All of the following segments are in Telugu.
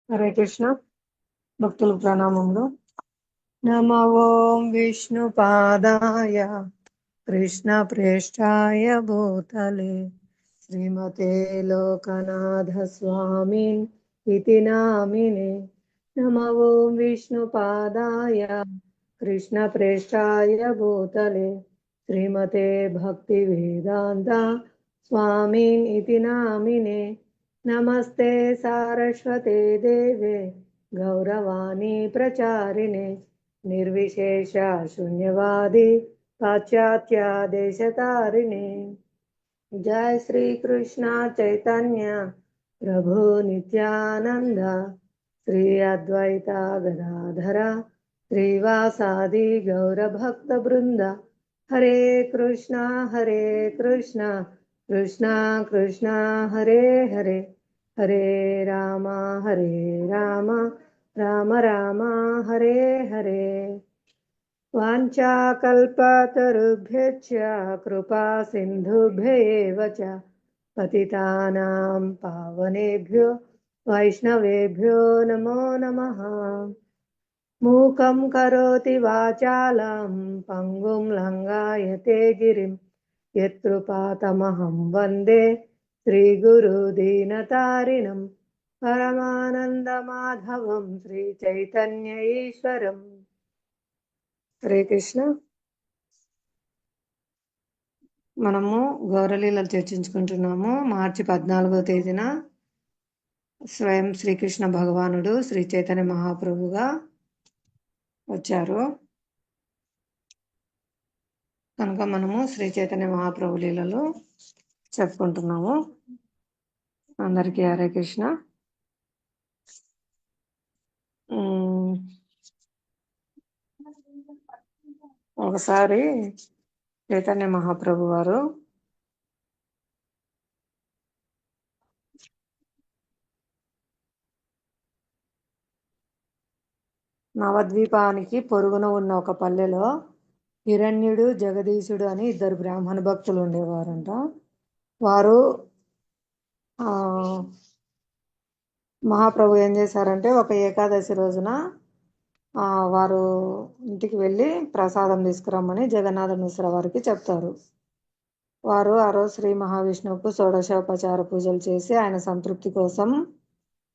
హరే కృష్ణ. భక్తులు ప్రణామములు. నమ ఓం విష్ణుపాదాయ కృష్ణ ప్రేష్టాయ భూతలే శ్రీమతే లోకనాథ స్వామిన్ ఇతి నామినే. నమ ఓం విష్ణుపాదాయ కృష్ణ ప్రేష్టాయ భూతలే శ్రీమతే భక్తి వేదాంత స్వామిన్ ఇతి నామినే. నమస్తే సారస్వతే దేవే గౌరవాణి ప్రచారిణే నిర్విశేష శూన్యవాది పాశ్చాత్య దేశతారిణే. జయ శ్రీ కృష్ణ చైతన్య ప్రభు నిత్యానంద శ్రీ అద్వైత గదాధర శ్రీవాసాది గౌరభక్త బృంద. హరే కృష్ణ కృష్ణ కృష్ణ హరే హరే హరే రామ రామ రామ హరే హరే. వాంఛాకల్పతరుభ్యశ్చ కృపా సింధుభ్యైవ చ పతితానాం పావనేభ్యో వైష్ణవేభ్యో నమో నమః. మూకం కరోతి వాచాలం పంగుం లంఘాయతే గిరిం యత్కృపాతమహం వందే శ్రీగురు దీనతారిణం పరమానందమాధవం శ్రీ చైతన్య ఈశ్వరం. హరే కృష్ణ. మనము గౌరలీలను చర్చించుకుంటున్నాము. మార్చి 14వ తేదీన స్వయం శ్రీకృష్ణ భగవానుడు శ్రీ చైతన్య మహాప్రభుగా వచ్చారు కనుక మనము శ్రీ చైతన్య మహాప్రభు లీలలు చెప్పుకుంటున్నాము. అందరికీ హరే కృష్ణ. ఒకసారి చైతన్య మహాప్రభు వారు నవద్వీపానికి పొరుగున ఉన్న ఒక పల్లెలో హిరణ్యుడు జగదీశుడు అని ఇద్దరు బ్రాహ్మణ భక్తులు ఉండేవారంట. వారు మహాప్రభు ఏం చేశారంటే ఒక ఏకాదశి రోజున వారు ఇంటికి వెళ్ళి ప్రసాదం తీసుకురమ్మని జగన్నాథ మిశ్ర వారికి చెప్తారు. వారు ఆ రోజు శ్రీ మహావిష్ణువుకు షోడశోపచార పూజలు చేసి ఆయన సంతృప్తి కోసం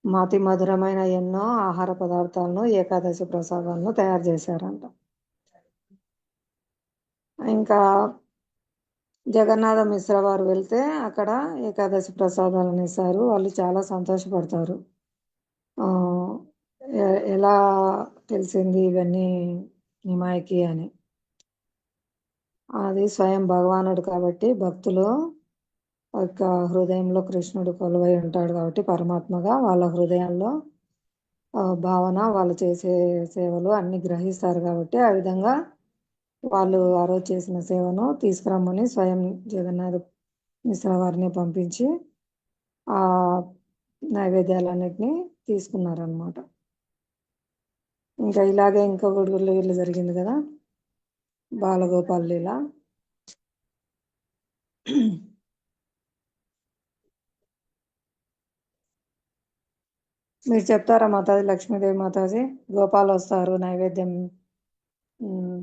మతి మధురమైన ఎన్నో ఆహార పదార్థాలను ఏకాదశి ప్రసాదాలను తయారు చేశారంట. ఇంకా జగన్నాథ మిశ్ర వారు వెళ్తే అక్కడ ఏకాదశి ప్రసాదాలను ఇస్తారు. వాళ్ళు చాలా సంతోషపడతారు. ఎలా తెలిసింది ఇవన్నీ నిమాయికి అని. అది స్వయం భగవానుడు కాబట్టి భక్తులు యొక్క హృదయంలో కృష్ణుడు కొలువై ఉంటాడు కాబట్టి పరమాత్మగా వాళ్ళ హృదయంలో భావన వాళ్ళు చేసే సేవలు అన్ని గ్రహిస్తారు కాబట్టి ఆ విధంగా వాళ్ళు ఆ రోజు చేసిన సేవను తీసుకురమ్మని స్వయం జగన్నాథ మిశ్ర వారిని పంపించి ఆ నైవేద్యాలన్నిటినీ తీసుకున్నారనమాట. ఇంకా ఇలాగే ఇంకొకటి వీళ్ళు జరిగింది కదా బాలగోపాల్ లీల. మీరు చెప్తారా మాతాజీ? లక్ష్మీదేవి మాతాజీ, గోపాల్ వస్తారు, నైవేద్యం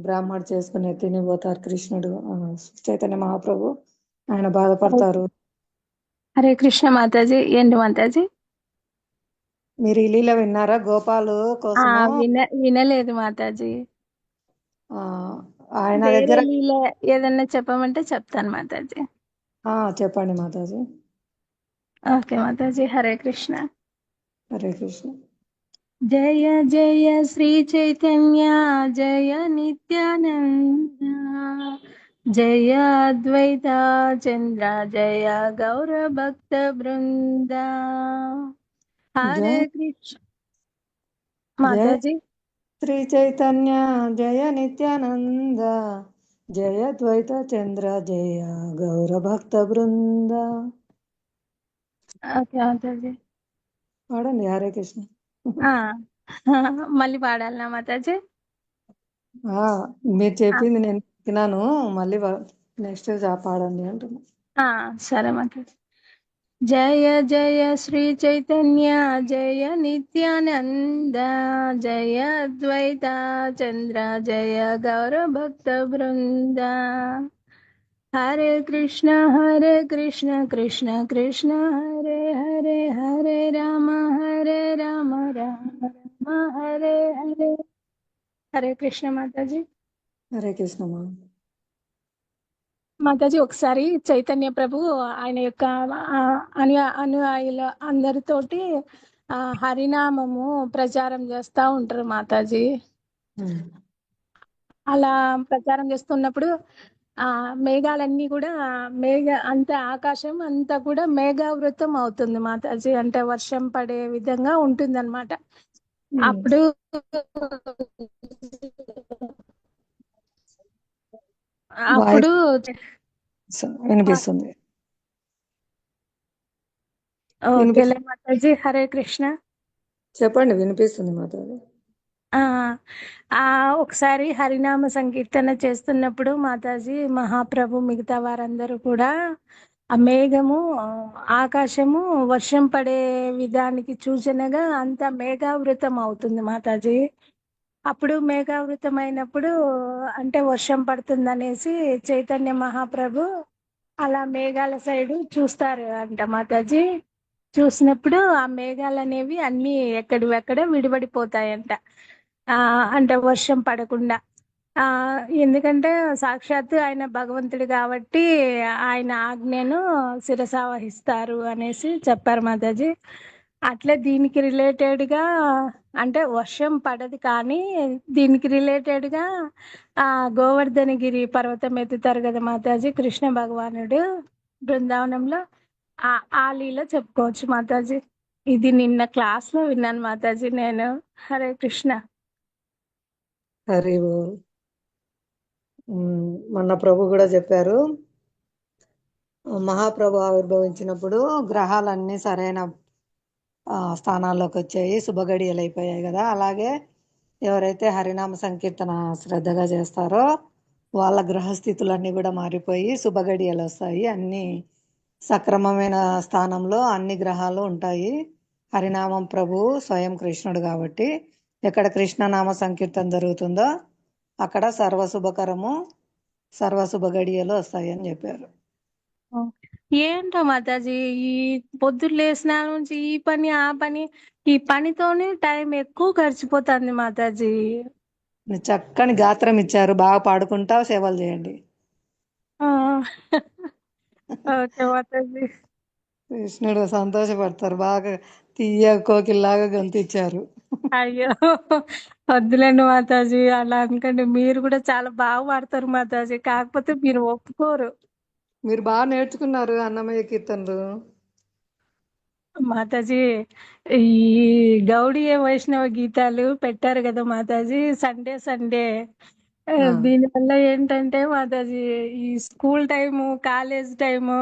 బ్రాహ్మడు చేసుకుని తినిపోతారు. కృష్ణుడు చైతన్య మహాప్రభు ఆయన బాధపడతారు. హరే కృష్ణ మాతాజీ. ఏంటి మాతాజీ? మీరు ఈ లీల విన్నారా? గోపాలు కోసము వినలేదు మాతాజీ. ఆయన దగ్గర లీల ఏదన్నా చెప్పమంటే చెప్తాను మాతాజీ. చెప్పండి మాతాజీ. ఓకే మాతాజీ. హరే కృష్ణ. హరే కృష్ణ. జయ జయ శ్రీ చైతన్య జయ నిత్యానంద జయ అద్వైత చంద్ర జయ గౌర భక్త బృంద. హరే కృష్ణ మాతాజీ. శ్రీ చైతన్య జయ నిత్యానంద జయ ద్వైత చంద్ర జయ గౌర భక్త బృంద. ఓకే మాతాజీ. పాడండి. హరే కృష్ణ. మళ్ళీ పాడాలనా మాతాజీ? మీరు చెప్పింది నేను విన్నాను, మళ్ళీ నెక్స్ట్ పాడండి అంటున్నా. సరే మాతాజీ. జయ జయ శ్రీ చైతన్య జయ నిత్యానంద జయ అద్వైత చంద్ర జయ గౌర భక్త బృంద హరే కృష్ణ కృష్ణ కృష్ణ హరే హరే హరే రామ రామ రామ హరే హరే. హరే కృష్ణ మాతాజీ. హరే కృష్ణమా. మాతాజీ, ఒకసారి చైతన్య ప్రభు ఆయన యొక్క అనుయాయుల అందరితోటి హరినామము ప్రచారం చేస్తా ఉంటారు మాతాజీ. ఉమ్. అలా ప్రచారం చేస్తున్నప్పుడు మేఘాలన్నీ కూడా అంత ఆకాశం అంతా కూడా మేఘావృతం అవుతుంది మాతాజీ. అంటే వర్షం పడే విధంగా ఉంటుంది అనమాట. అప్పుడు అప్పుడు వినిపిస్తుంది. ఓకేలే మాతాజీ. హరే కృష్ణ. చెప్పండి, వినిపిస్తుంది మాతాజీ. ఆ ఆ ఒకసారి హరినామ సంకీర్తన చేస్తున్నప్పుడు మాతాజీ, మహాప్రభు మిగతా వారందరూ కూడా ఆ మేఘము ఆకాశము వర్షం పడే విధానికి సూచనగా అంత మేఘావృతం అవుతుంది మాతాజీ. అప్పుడు మేఘావృతం అయినప్పుడు అంటే వర్షం పడుతుందనేసి చైతన్య మహాప్రభు అలా మేఘాల సైడు చూస్తారు అంట మాతాజీ. చూసినప్పుడు ఆ మేఘాలు అనేవి అన్ని ఎక్కడివెక్కడ విడిపడిపోతాయంట. అంటే వర్షం పడకుండా. ఎందుకంటే సాక్షాత్తు ఆయన భగవంతుడు కాబట్టి ఆయన ఆజ్ఞను శిరసావహిస్తారు అనేసి చెప్పారు మాతాజీ. అట్లే దీనికి రిలేటెడ్ గా అంటే వర్షం పడదు కానీ దీనికి రిలేటెడ్ గా గోవర్ధనగిరి పర్వతం ఎత్తుతారు కదా మాతాజీ కృష్ణ భగవానుడు బృందావనంలో. ఆ లీల చెప్పుకోవచ్చు మాతాజీ. ఇది నిన్న క్లాస్ లో విన్నాను మాతాజీ నేను. హరే కృష్ణ. హరి బోల్. మొన్న ప్రభు కూడా చెప్పారు, మహాప్రభు ఆవిర్భవించినప్పుడు గ్రహాలన్నీ సరైన స్థానాల్లోకి వచ్చాయి, శుభగడియలు అయిపోయాయి కదా. అలాగే ఎవరైతే హరినామ సంకీర్తన శ్రద్ధగా చేస్తారో వాళ్ళ గ్రహస్థితులన్నీ కూడా మారిపోయి శుభగడియలు వస్తాయి. అన్ని సక్రమమైన స్థానంలో అన్ని గ్రహాలు ఉంటాయి. హరినామం ప్రభు స్వయం కృష్ణుడు కాబట్టి ఎక్కడ కృష్ణనామ సంకీర్తన జరుగుతుందో అక్కడ సర్వశుభకరము సర్వశుభ గడియలు వస్తాయి అని చెప్పారు. ఏంటో మాతాజీ, ఈ పొద్దున్న లేసిన నుంచి ఈ పని ఆ పని, ఈ పనితోనే టైం ఎక్కువ గడిచిపోతుంది మాతాజీ. చక్కని గాత్రం ఇచ్చారు, బాగా పాడుకుంటా సేవలు చేయండి. ఓకే మాతాజీ. కృష్ణుడు సంతోషపడతారు. బాగా తీయ కోకిల్లాగా గొంతిచ్చారు. అయ్యో వద్దులేండి మాతాజీ, అలా అనుకండి. మీరు కూడా చాలా బాగా పాడతారు మాతాజీ, కాకపోతే మీరు ఒప్పుకోరు. మీరు బాగా నేర్చుకున్నారు అన్నమయ్య కీర్తనలు. మాతాజీ, ఈ గౌడీయ వైష్ణవ గీతాలు పెట్టారు కదా మాతాజీ సండే సండే. దీనివల్ల ఏంటంటే మాతాజీ ఈ స్కూల్ టైము కాలేజ్ టైము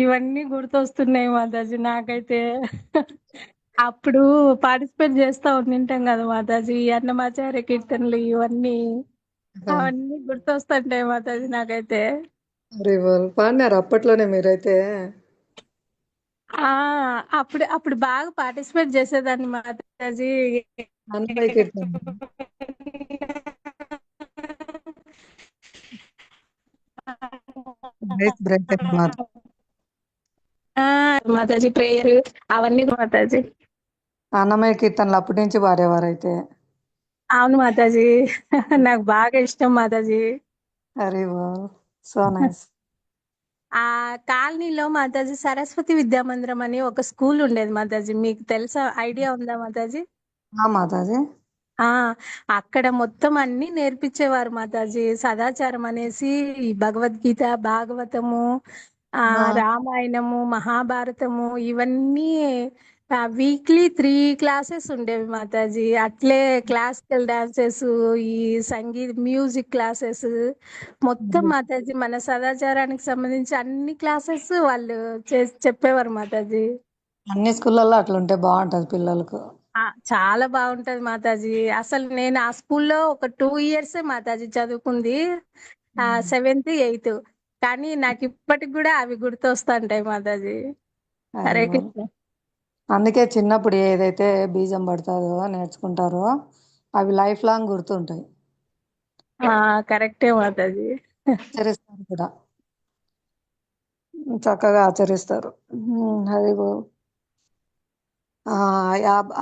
ఇవన్నీ గుర్తొస్తున్నాయి మాతాజీ నాకైతే. అప్పుడు పార్టిసిపేట్ చేస్తా ఉండింటాం కదా మాతాజీ, ఈ అన్నమాచార్య కీర్తనలు ఇవన్నీ అవన్నీ గుర్తొస్తుంటాయి మాతాజీ నాకైతే. పాడినారు అప్పట్లోనే మీరైతే. అప్పుడు అప్పుడు బాగా పార్టిసిపేట్ చేసేదాన్ని మాతాజీ. అన్నమయ్య కీర్తన వాయిస్ బ్రేక్ అయింది మాతాజీ ప్రేయర్ అవన్నీ మాతాజీ. అన్నమయ్య కీర్తనలు అప్పటి నుంచి పాడేవారైతే. అవును మాతాజీ, నాకు బాగా ఇష్టం మాతాజీ. అరే సో నైస్. ఆ కాలనీలో మాతాజీ సరస్వతి విద్యా మందిరం అని ఒక స్కూల్ ఉండేది మాతాజీ. మీకు తెలుసా, ఐడియా ఉందా మాతాజీ? మాతాజీ ఆ అక్కడ మొత్తం అన్ని నేర్పించేవారు మాతాజీ. సదాచారం అనేసి ఈ భగవద్గీత భాగవతము రామాయణము మహాభారతము ఇవన్నీ వీక్లీ 3 క్లాసెస్ ఉండేవి మాతాజీ. అట్లే క్లాసికల్ డాన్సెస్, ఈ సంగీత మ్యూజిక్ క్లాసెస్ మొత్తం మాతాజీ మన సదాచారానికి సంబంధించి అన్ని క్లాసెస్ వాళ్ళు చెప్పేవారు మాతాజీ. అన్ని స్కూళ్ళల్లో అట్లుంటే బాగుంటది పిల్లలకు. చాలా బాగుంటది మాతాజీ. అసలు నేను ఆ స్కూల్లో ఒక 2 ఇయర్స్ మాతాజీ చదువుకుంది, 7th 8th. కానీ నాకు ఇప్పటికి కూడా అవి గుర్తొస్తుంటాయి మాతాజీ. హరే అవును. కృష్ణ. అందుకే చిన్నప్పుడు ఏదైతే బీజం పడుతుందో నేర్చుకుంటారో అవి లైఫ్ లాంగ్ గుర్తుంటాయి. ఆ కరెక్టే మాతాజీ. ఆచరిస్తారు కూడా, చక్కగా ఆచరిస్తారు. అది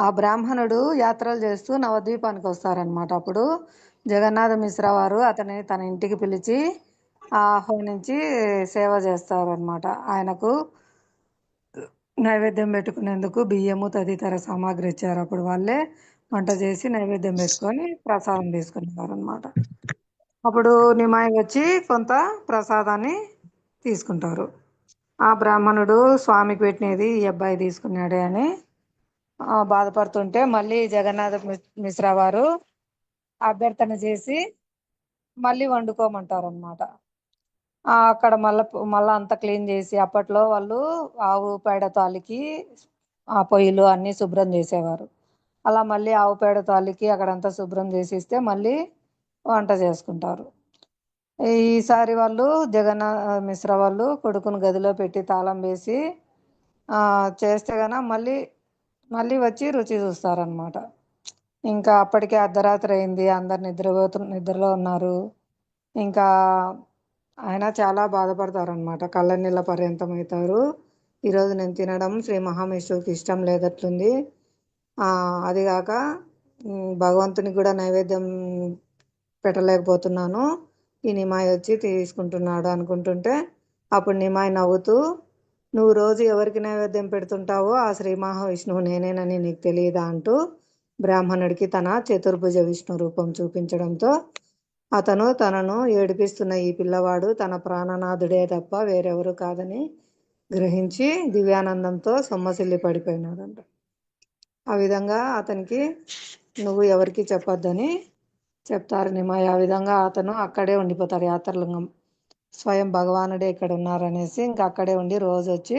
ఆ బ్రాహ్మణుడు యాత్రలు చేస్తూ నవద్వీపానికి వస్తారనమాట. అప్పుడు జగన్నాథ మిశ్రా వారు అతన్ని తన ఇంటికి పిలిచి ఆహ్వానించి సేవ చేస్తారనమాట. ఆయనకు నైవేద్యం పెట్టుకునేందుకు బియ్యము తదితర సామాగ్రి ఇచ్చారు. అప్పుడు వాళ్ళే వంట చేసి నైవేద్యం పెట్టుకొని ప్రసాదం తీసుకునేవారు అనమాట. అప్పుడు నిమాయి వచ్చి కొంత ప్రసాదాన్ని తీసుకుంటారు. ఆ బ్రాహ్మణుడు స్వామికి పెట్టినది ఈ అబ్బాయి తీసుకున్నాడే అని బాధపడుతుంటే మళ్ళీ జగన్నాథ మిశ్రా వారు అభ్యర్థన చేసి మళ్ళీ వండుకోమంటారు అనమాట. అక్కడ మళ్ళా అంతా క్లీన్ చేసి, అప్పట్లో వాళ్ళు ఆవు పేడతో అలికి ఆ పొయ్యిలు అన్నీ శుభ్రం చేసేవారు. అలా మళ్ళీ ఆవు పేడతో అలికి అక్కడంతా శుభ్రం చేసి ఇస్తే మళ్ళీ వంట చేసుకుంటారు. ఈసారి వాళ్ళు జగన్నాథ మిశ్రా వాళ్ళు కొడుకును గదిలో పెట్టి తాళం వేసి చేస్తే గన మళ్ళీ మళ్ళీ వచ్చి రుచి చూస్తారనమాట. ఇంకా అప్పటికే అర్ధరాత్రి అయింది, అందరు నిద్రలో ఉన్నారు. ఇంకా ఆయన చాలా బాధపడతారనమాట, కళ్ళనీళ్ళ పర్యంతం అవుతారు. ఈరోజు నేను తినడం శ్రీ మహావిష్ణువుకి ఇష్టం లేదట్లుంది. అదిగాక భగవంతునికి కూడా నైవేద్యం పెట్టలేకపోతున్నాను, ఈ నిమాయి వచ్చి తీసుకుంటున్నాడు అనుకుంటుంటే అప్పుడు నిమాయి నవ్వుతూ, నువ్వు రోజు ఎవరికి నైవేద్యం పెడుతుంటావో ఆ శ్రీ మహావిష్ణువు నేనేనని నీకు తెలియదా అంటూ బ్రాహ్మణుడికి తన చతుర్భుజ విష్ణు రూపం చూపించడంతో అతను తనను ఏడిపిస్తున్న ఈ పిల్లవాడు తన ప్రాణనాథుడే తప్ప వేరెవరు కాదని గ్రహించి దివ్యానందంతో సొమ్మసిల్లి పడిపోయినాడంట. ఆ విధంగా అతనికి నువ్వు ఎవరికి చెప్పొద్దని చెప్తారు నిమాయి. ఆ విధంగా అతను అక్కడే ఉండిపోతాడు యాత్రలింగం. స్వయం భగవానుడే ఇక్కడ ఉన్నారనేసి ఇంకా అక్కడే ఉండి రోజు వచ్చి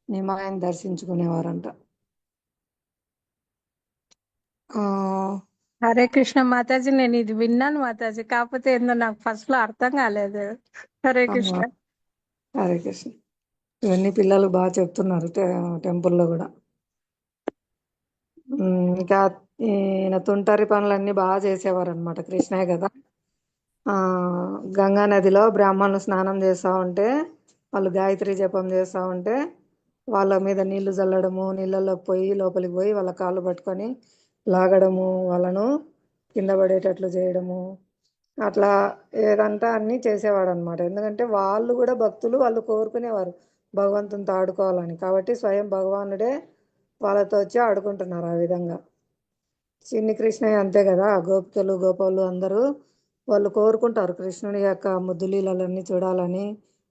నిమాయిని దర్శించుకునేవారంట. ఆ హరే కృష్ణ మాతాజీ, నేను ఇది విన్నాను మాతాజీ, కాకపోతే ఏందో నాకు ఫస్ట్ లో అర్థం కాలేదు. హరే ఆ, కృష్ణ. హరే కృష్ణ. ఇవన్నీ పిల్లలు బాగా చెప్తున్నారు టెంపుల్లో కూడా. ఇంకా ఈయన తుంటరి పనులన్నీ బాగా చేసేవారు అనమాట. కృష్ణయ్య కదా. ఆ గంగా నదిలో బ్రాహ్మణులు స్నానం చేస్తూ ఉంటే, వాళ్ళు గాయత్రి జపం చేస్తూ ఉంటే వాళ్ళ మీద నీళ్లు చల్లడము, నీళ్ళలోకి పోయి లోపలికి పోయి వాళ్ళ కాళ్ళు పట్టుకొని లాగడము, వాళ్ళను కింద పడేటట్లు చేయడము, అట్లా ఏదంతా అన్నీ చేసేవాడు అనమాట. ఎందుకంటే వాళ్ళు కూడా భక్తులు, వాళ్ళు కోరుకునేవారు భగవంతునితో ఆడుకోవాలని. కాబట్టి స్వయం భగవానుడే వాళ్ళతో వచ్చి ఆడుకుంటున్నారు ఆ విధంగా. చిన్ని కృష్ణయ్య అంతే కదా, గోపికలు గోపాలు అందరూ వాళ్ళు కోరుకుంటారు కృష్ణుని యొక్క ముద్దు లీలలన్నీ చూడాలని,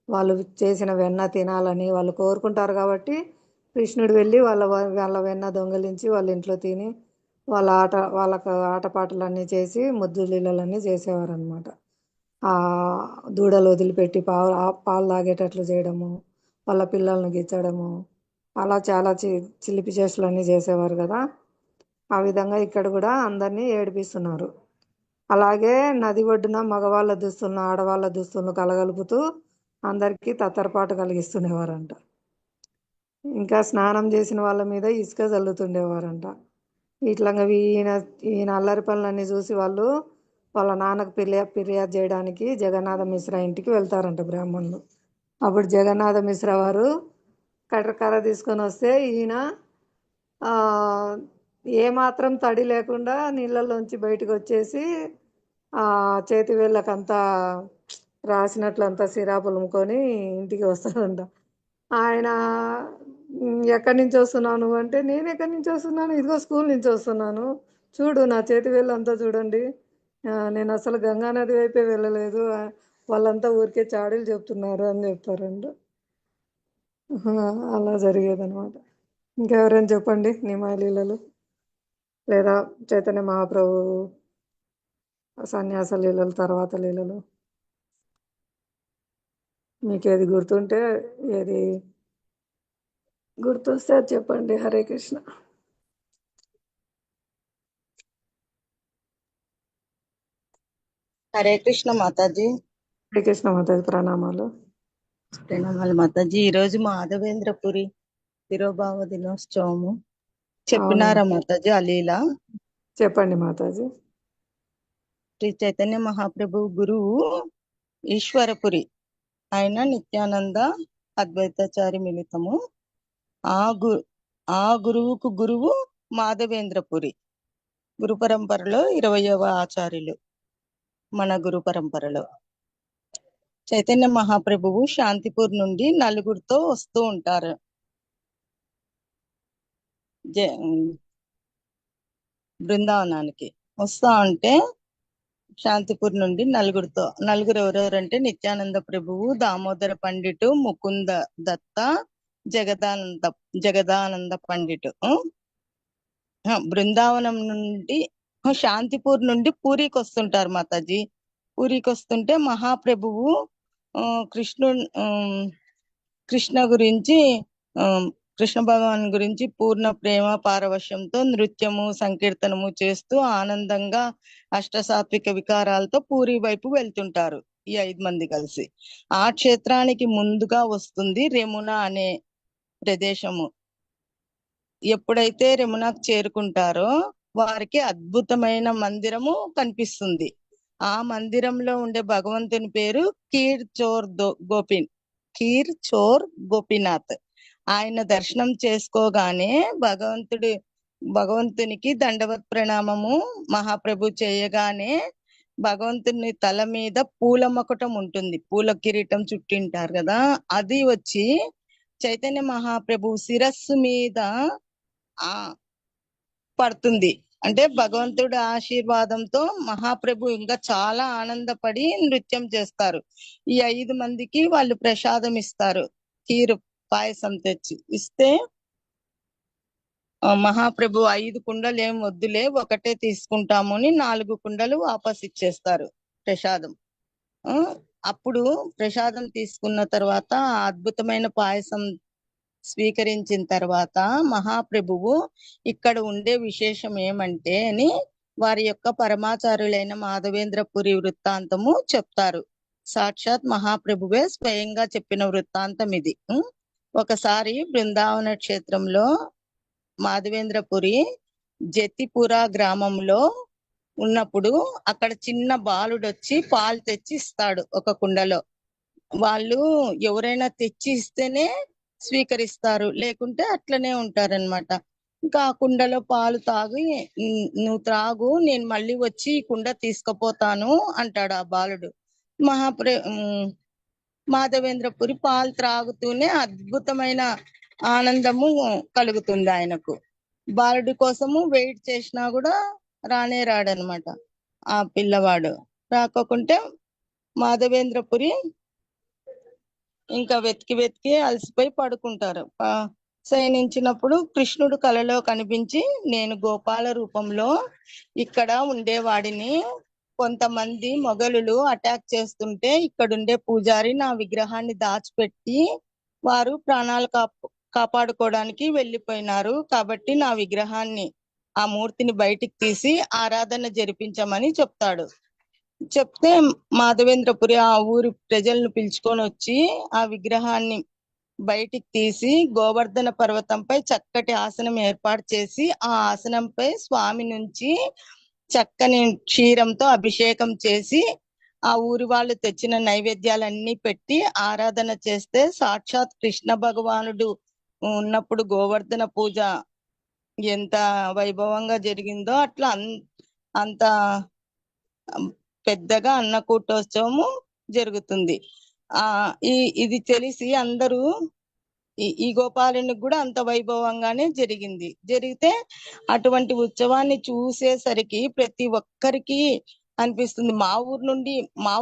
వాళ్ళు చేసిన వెన్న తినాలని వాళ్ళు కోరుకుంటారు. కాబట్టి కృష్ణుడు వెళ్ళి వాళ్ళ వెన్న దొంగలించి వాళ్ళ ఇంట్లో తిని వాళ్ళకు ఆటపాటలన్నీ చేసి ముద్దు లీలలన్నీ చేసేవారు అనమాట. ఆ దూడలు వదిలిపెట్టి పాలు తాగేటట్లు చేయడము, వాళ్ళ పిల్లల్ని గిచ్చడము, అలా చాలా చిలిపి చేష్టలన్నీ చేసేవారు కదా. ఆ విధంగా ఇక్కడ కూడా అందరినీ ఏడిపిస్తున్నారు. అలాగే నది ఒడ్డున మగవాళ్ళ దుస్తులను ఆడవాళ్ళ దుస్తులను కలగలుపుతూ అందరికీ తత్తరపాటు కలిగిస్తుండేవారంట. ఇంకా స్నానం చేసిన వాళ్ళ మీద ఇసుక చల్లుతుండేవారంట. ఇట్లా ఈయన అల్లరి పనులన్నీ చూసి వాళ్ళు వాళ్ళ నాన్నకు ఫిర్యాదు చేయడానికి జగన్నాథ మిశ్రా ఇంటికి వెళ్తారంట బ్రాహ్మణులు. అప్పుడు జగన్నాథ మిశ్రా వారు కర్ర తీసుకొని వస్తే ఈయన ఆ ఏమాత్రం తడి లేకుండా నీళ్ళల్లోంచి బయటకు వచ్చేసి ఆ చేతి వేళ్ళకంతా రాసినట్లంతా సిరాపులు అమ్ముకొని ఇంటికి వస్తాడంట. ఆయన ఎక్కడి నుంచి వస్తున్నావు నువ్వు అంటే, నేను ఎక్కడి నుంచి వస్తున్నాను, ఇదిగో స్కూల్ నుంచి వస్తున్నాను, చూడు నా చేతి వేళ్ళు అంతా చూడండి, నేను అసలు గంగా నది వైపే వెళ్ళలేదు, వాళ్ళంతా ఊరికే చాడీలు చెప్తున్నారు అని చెప్తారంట. అలా జరిగేదనమాట. ఇంకెవరైనా చెప్పండి నిమాయ లీలలు, లేదా చైతన్య మహాప్రభు సన్యాస లీలలు, తర్వాత లీలలు మీకు ఏది గుర్తుంటే, ఏది గుర్తొస్తే అది చెప్పండి. హరే కృష్ణ. హరే కృష్ణ మాతాజీ. హరే కృష్ణ మాతాజీ, ప్రణామాలు. ప్రణామాలు మాతాజీ. ఈరోజు మాధవేంద్రపురి తిరోభావ దినోత్సవము చెప్పినారా అవునండి, మాతాజీ అలీలా? చెప్పండి మాతాజీ. శ్రీ చైతన్య మహాప్రభు గురువు ఈశ్వరపురి, ఆయన నిత్యానంద అద్వైతాచారి మిళితము. ఆ గురువుకు గురువు మాధవేంద్రపురి. గురు పరంపరలో 20వ ఆచార్యులు మన గురు పరంపరలో. చైతన్య మహాప్రభువు శాంతిపూర్ నుండి నలుగురితో వస్తూ ఉంటారు బృందావనానికి. వస్తా ఉంటే శాంతిపూర్ నుండి నలుగురు ఎవరెవరంటే నిత్యానంద ప్రభువు, దామోదర పండిటు, ముకుంద దత్త, జగదానంద పండిటు. బృందావనం నుండి శాంతిపూర్ నుండి పూరికి వస్తుంటారు మాతాజీ. పూరికి వస్తుంటే మహాప్రభువు కృష్ణ గురించి కృష్ణ భగవాన్ గురించి పూర్ణ ప్రేమ పారవశ్యంతో నృత్యము సంకీర్తనము చేస్తూ ఆనందంగా అష్టసాత్విక వికారాలతో పూరి వైపు వెళ్తుంటారు ఈ 5 మంది కలిసి. ఆ క్షేత్రానికి ముందుగా వస్తుంది రెమున అనే ప్రదేశము. ఎప్పుడైతే రెమునాకు చేరుకుంటారో వారికి అద్భుతమైన మందిరము కనిపిస్తుంది. ఆ మందిరంలో ఉండే భగవంతుని పేరు కీర్ చోర్ గోపీనాథ్. ఆయన దర్శనం చేసుకోగానే భగవంతునికి దండవత్ ప్రణామము మహాప్రభు చేయగానే భగవంతుని తల మీద పూల మకుటం ఉంటుంది, పూల కిరీటం చుట్టింటారు కదా, అది వచ్చి చైతన్య మహాప్రభు శిరస్సు మీద పడుతుంది. అంటే భగవంతుడి ఆశీర్వాదంతో మహాప్రభు ఇంకా చాలా ఆనందపడి నృత్యం చేస్తారు. ఈ 5 మందికి వాళ్ళు ప్రసాదం ఇస్తారు, కీరు పాయసం తెచ్చి ఇస్తే మహాప్రభు 5 కుండలు ఏం వద్దులే, ఒకటే తీసుకుంటాము అని 4 కుండలు వాపస్ ఇచ్చేస్తారు ప్రసాదం. అప్పుడు ప్రసాదం తీసుకున్న తర్వాత అద్భుతమైన పాయసం స్వీకరించిన తర్వాత మహాప్రభువు ఇక్కడ ఉండే విశేషం ఏమంటే అని వారి యొక్క పరమాచార్యులైన మాధవేంద్రపురి వృత్తాంతము చెప్తారు. సాక్షాత్ మహాప్రభువే స్వయంగా చెప్పిన వృత్తాంతం ఇది. ఒకసారి బృందావన క్షేత్రంలో మాధవేంద్రపురి జతిపుర గ్రామంలో ఉన్నప్పుడు అక్కడ చిన్న బాలుడు వచ్చి పాలు తెచ్చి ఇస్తాడు ఒక కుండలో. వాళ్ళు ఎవరైనా తెచ్చి ఇస్తేనే స్వీకరిస్తారు, లేకుంటే అట్లనే ఉంటారనమాట. ఇంకా ఆ కుండలో పాలు తాగి నువ్వు త్రాగు, నేను మళ్ళీ వచ్చి ఈ కుండ తీసుకుపోతాను అంటాడు ఆ బాలుడు. మాధవేంద్రపురి పాలు త్రాగుతూనే అద్భుతమైన ఆనందము కలుగుతుంది ఆయనకు. బాలుడి కోసము వెయిట్ చేసినా కూడా రానే రాడనమాట ఆ పిల్లవాడు. రాకుంటే మాధవేంద్రపురి ఇంకా వెతికి అలసిపోయి పడుకుంటారు. శయనించినప్పుడు కృష్ణుడు కలలో కనిపించి, నేను గోపాల రూపంలో ఇక్కడ ఉండేవాడిని, కొంతమంది మొగలులు అటాక్ చేస్తుంటే ఇక్కడుండే పూజారి నా విగ్రహాన్ని దాచిపెట్టి వారు ప్రాణాలు కాపాడుకోవడానికి వెళ్ళిపోయినారు, కాబట్టి నా విగ్రహాన్ని, ఆ మూర్తిని బయటికి తీసి ఆరాధన జరిపించమని చెప్తాడు. చెప్తే మాధవేంద్రపురి ఆ ఊరి ప్రజలను పిలుచుకొని వచ్చి ఆ విగ్రహాన్ని బయటికి తీసి గోవర్ధన పర్వతంపై చక్కటి ఆసనం ఏర్పాటు చేసి ఆ ఆసనంపై స్వామి నుంచి చక్కని క్షీరంతో అభిషేకం చేసి ఆ ఊరి వాళ్ళు తెచ్చిన నైవేద్యాలన్నీ పెట్టి ఆరాధన చేస్తే సాక్షాత్ కృష్ణ భగవానుడు ఉన్నప్పుడు గోవర్ధన పూజ ఎంత వైభవంగా జరిగిందో అట్లా అంత పెద్దగా అన్నకూటోత్సవము జరుగుతుంది. ఇది తెలిసి అందరూ ఈ గోపాలునికి కూడా అంత వైభవంగానే జరిగితే అటువంటి ఉత్సవాన్ని చూసేసరికి ప్రతి ఒక్కరికి అనిపిస్తుంది, మా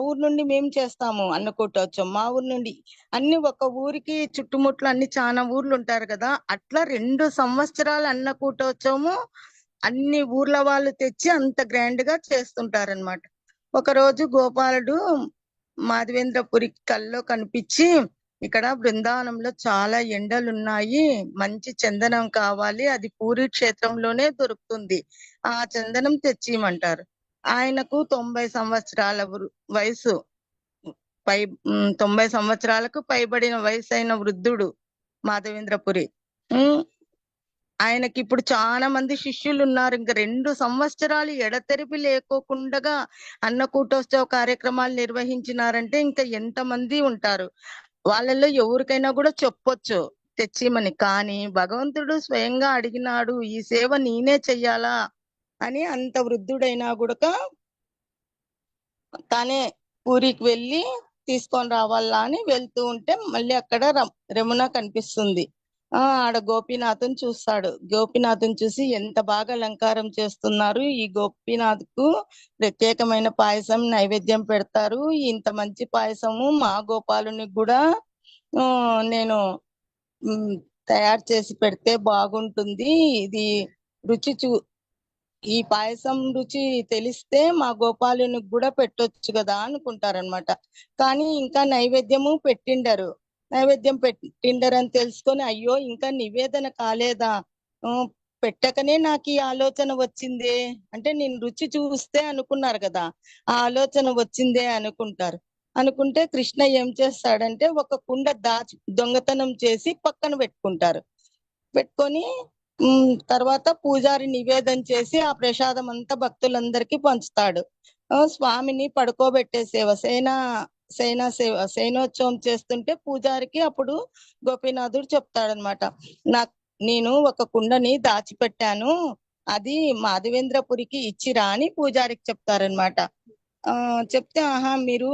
ఊరు నుండి మేము చేస్తాము అన్నకూటోత్సవం, మా ఊరు నుండి అన్ని ఒక ఊరికి చుట్టుముట్లు అన్ని చాలా ఊర్లు ఉంటారు కదా, అట్లా 2 సంవత్సరాల అన్నకూటోత్సవము అన్ని ఊర్ల వాళ్ళు తెచ్చి అంత గ్రాండ్ గా చేస్తుంటారనమాట. ఒకరోజు గోపాలుడు మాధవేంద్రపురి కల్లో కనిపించి, ఇక్కడ బృందావనంలో చాలా ఎండలున్నాయి, మంచి చందనం కావాలి, అది పూరి క్షేత్రంలోనే దొరుకుతుంది, ఆ చందనం తెచ్చిమంటారు. ఆయనకు 90 సంవత్సరాల వయసు, 90 సంవత్సరాలకు పైబడిన వయసు అయిన వృద్ధుడు మాధవేంద్రపురి. ఉమ్, ఆయనకి ఇప్పుడు చాలా మంది శిష్యులు ఉన్నారు. ఇంకా 2 సంవత్సరాలు ఎడతెరిపి లేకోకుండా అన్నకూటోత్సవ కార్యక్రమాలు నిర్వహించినారంటే ఇంకా ఎంత మంది ఉంటారు. వాళ్ళలో ఎవరికైనా కూడా చెప్పొచ్చు తెచ్చిమని. కానీ భగవంతుడు స్వయంగా అడిగినాడు, ఈ సేవ నేనే చెయ్యాలా అని. అంత వృద్ధుడైనా కూడా తానే ఊరికి వెళ్ళి తీసుకొని రావాలా అని వెళ్తూ ఉంటే మళ్ళీ అక్కడ రమణ కనిపిస్తుంది. ఆడ గోపీనాథుని చూస్తాడు. గోపీనాథుని చూసి ఎంత బాగా అలంకారం చేస్తున్నారు, ఈ గోపీనాథ్ కు ప్రత్యేకమైన పాయసం నైవేద్యం పెడతారు, ఇంత మంచి పాయసము మా గోపాలునికి కూడా నేను తయారు చేసి పెడితే బాగుంటుంది, ఇది రుచి ఈ పాయసం రుచి తెలిస్తే మా గోపాలునికి కూడా పెట్టొచ్చు కదా అనుకుంటారనమాట. కానీ ఇంకా నైవేద్యము పెట్టిండరు. నైవేద్యం పెట్టిండరని తెలుసుకొని అయ్యో ఇంకా నివేదన కాలేదా, పెట్టకనే నాకు ఈ ఆలోచన వచ్చిందే అంటే నేను రుచి చూస్తే అనుకున్నారు కదా, ఆ ఆలోచన వచ్చిందే అనుకుంటారు. అనుకుంటే కృష్ణ ఏం చేస్తాడంటే ఒక కుండ దొంగతనం చేసి పక్కన పెట్టుకుంటారు. పెట్టుకొని తర్వాత పూజారి నివేదన చేసి ఆ ప్రసాదం అంతా భక్తులందరికీ పంచుతాడు. స్వామిని పడుకోబెట్టే సేవ శయనోత్సవం చేస్తుంటే పూజారికి అప్పుడు గోపీనాథుడు చెప్తాడనమాట, నేను ఒక కుండని దాచిపెట్టాను, అది మాధవేంద్రపురికి ఇచ్చిరా అని పూజారికి చెప్తారనమాట. చెప్తే ఆహా మీరు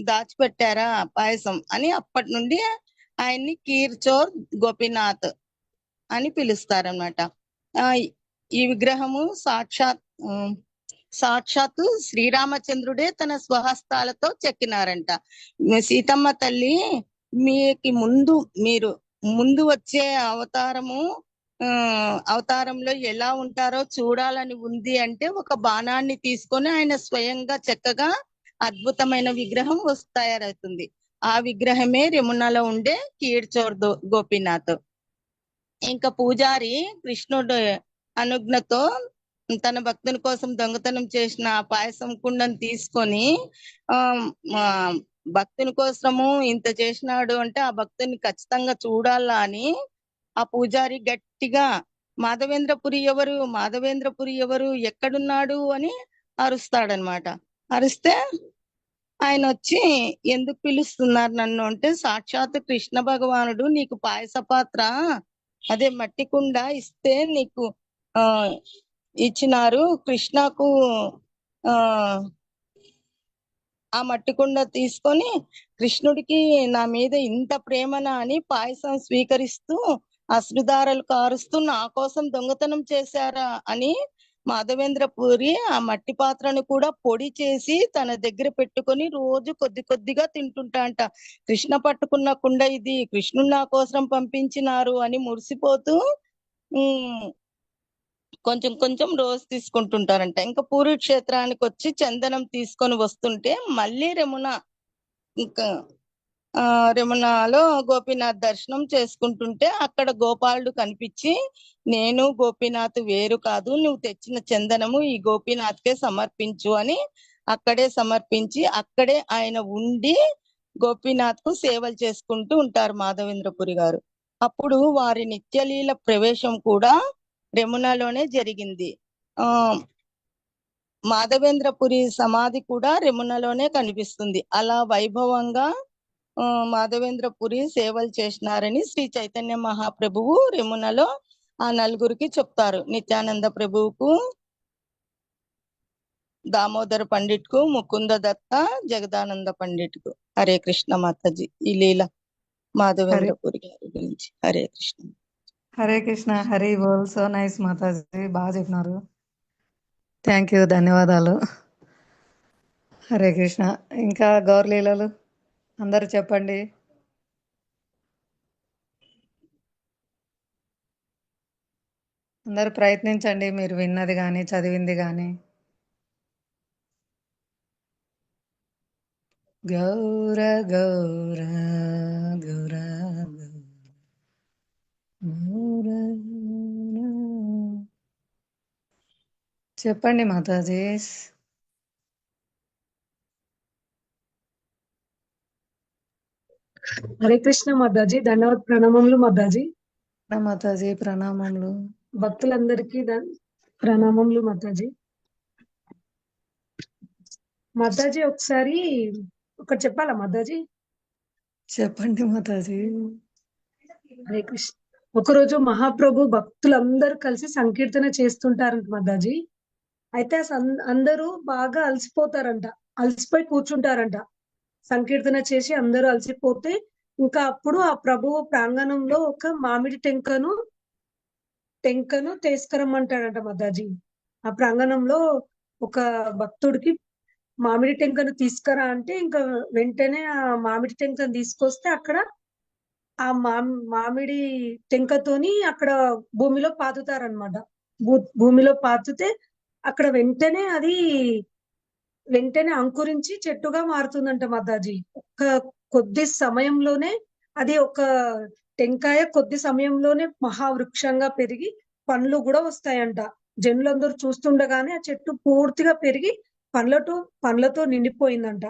దాచిపెట్టారా పాయసం అని అప్పటి నుండి ఆయన్ని కీర్చోర్ గోపీనాథ్ అని పిలుస్తారనమాట. ఈ విగ్రహము సాక్షాత్తు శ్రీరామచంద్రుడే తన స్వహస్తాలతో చెక్కినారంట. సీతమ్మ తల్లి మీరు ముందు వచ్చే అవతారంలో ఎలా ఉంటారో చూడాలని ఉంది అంటే ఒక బాణాన్ని తీసుకొని ఆయన స్వయంగా చక్కగా అద్భుతమైన విగ్రహం తయారవుతుంది. ఆ విగ్రహమే యమునలో ఉండే కీడ్చోర్ గోపీనాథ్. ఇంకా పూజారి కృష్ణుడు అనుజ్ఞతో తన భక్తుని కోసం దొంగతనం చేసిన పాయసం కుండను తీసుకొని భక్తుని కోసము ఇంత చేసినాడు అంటే ఆ భక్తుని ఖచ్చితంగా చూడాలా అని ఆ పూజారి గట్టిగా మాధవేంద్రపురి ఎవరు ఎక్కడున్నాడు అని అరుస్తాడనమాట. అరిస్తే ఆయన వచ్చి ఎందుకు పిలుస్తున్నారు నన్ను అంటే, సాక్షాత్ కృష్ణ భగవానుడు నీకు పాయస పాత్ర అదే మట్టి కుండ ఇస్తే నీకు ఇచ్చినారు. కృష్ణకు ఆ మట్టి కుండ తీసుకొని కృష్ణుడికి నా మీద ఇంత ప్రేమన అని పాయసం స్వీకరిస్తూ అశ్రుధారలు కారుస్తూ నా కోసం దొంగతనం చేశారా అని మాధవేంద్రపురి ఆ మట్టి పాత్రను కూడా పొడి చేసి తన దగ్గర పెట్టుకొని రోజు కొద్ది కొద్దిగా తింటుంటా అంట. కృష్ణ పట్టుకున్న కుండ ఇది, కృష్ణుడు నా కోసం పంపించినారు అని మురిసిపోతూ కొంచెం కొంచెం రోజు తీసుకుంటుంటారంట. ఇంకా పూరి క్షేత్రానికి వచ్చి చందనం తీసుకొని వస్తుంటే మళ్ళీ రమణలో గోపీనాథ్ దర్శనం చేసుకుంటుంటే అక్కడ గోపాలుడు కనిపించి, నేను గోపీనాథ్ వేరు కాదు, నువ్వు తెచ్చిన చందనము ఈ గోపీనాథ్కే సమర్పించు అని అక్కడే సమర్పించి అక్కడే ఆయన ఉండి గోపీనాథ్ కు సేవలు చేసుకుంటూ ఉంటారు మాధవేంద్రపురి గారు. అప్పుడు వారి నిత్యలీల ప్రవేశం కూడా రెమునలోనే జరిగింది. మాధవేంద్రపురి సమాధి కూడా రెమునలోనే కనిపిస్తుంది. అలా వైభవంగా మాధవేంద్రపురి సేవలు చేసినారని శ్రీ చైతన్య మహాప్రభువు రెమునలో ఆ నలుగురికి చెప్తారు. నిత్యానంద ప్రభువుకు, దామోదర పండిట్ కు, ముకుంద దత్త, జగదానంద పండిట్ కు. హరే కృష్ణ మాతాజీ. ఈ లీల మాధవేంద్రపురి గారి గురించి. హరే కృష్ణ. హరే కృష్ణ. హరి బోల్. సో నైస్ మాతాజీ, బాగా చెప్పినారు. థ్యాంక్ యూ, ధన్యవాదాలు. హరే కృష్ణ. ఇంకా గౌరలీలలు అందరూ చెప్పండి. అందరూ ప్రయత్నించండి, మీరు విన్నది కానీ చదివింది కానీ. గౌర గౌర గౌర గౌర. చెప్పండి మాతాజీ. హరే కృష్ణ మాతాజీ. ధన్యవాద ప్రణామములు మాతాజీ. మాతాజీ ప్రణామములు. భక్తులందరికీ ప్రణామములు మాతాజీ. మాతాజీ ఒకసారి ఒకటి చెప్పాలా మాతాజీ? చెప్పండి మాతాజీ. హరే కృష్ణ. ఒకరోజు మహాప్రభు భక్తులందరూ కలిసి సంకీర్తన చేస్తుంటారంట మాతాజీ. అయితే అందరూ బాగా అలసిపోతారంట, అలసిపోయి కూర్చుంటారంట. సంకీర్తన చేసి అందరూ అలసిపోతే ఇంకా అప్పుడు ఆ ప్రభువు ప్రాంగణంలో ఒక మామిడి టెంకను తీసుకురమ్మంటాడంట మాతాజీ. ఆ ప్రాంగణంలో ఒక భక్తుడికి మామిడి టెంకను తీసుకురా అంటే ఇంకా వెంటనే ఆ మామిడి టెంకను తీసుకొస్తే అక్కడ ఆ మామిడి టెంకతోని అక్కడ భూమిలో పాతుతారనమాట. భూమిలో పాతితే అక్కడ వెంటనే అంకురించి చెట్టుగా మారుతుందంట మాతాజీ. కొద్ది సమయంలోనే అది ఒక టెంకాయ కొద్ది సమయంలోనే మహావృక్షంగా పెరిగి పండ్లు కూడా వస్తాయంట. జనులందరూ చూస్తుండగానే ఆ చెట్టు పూర్తిగా పెరిగి పండ్లతో నిండిపోయిందంట.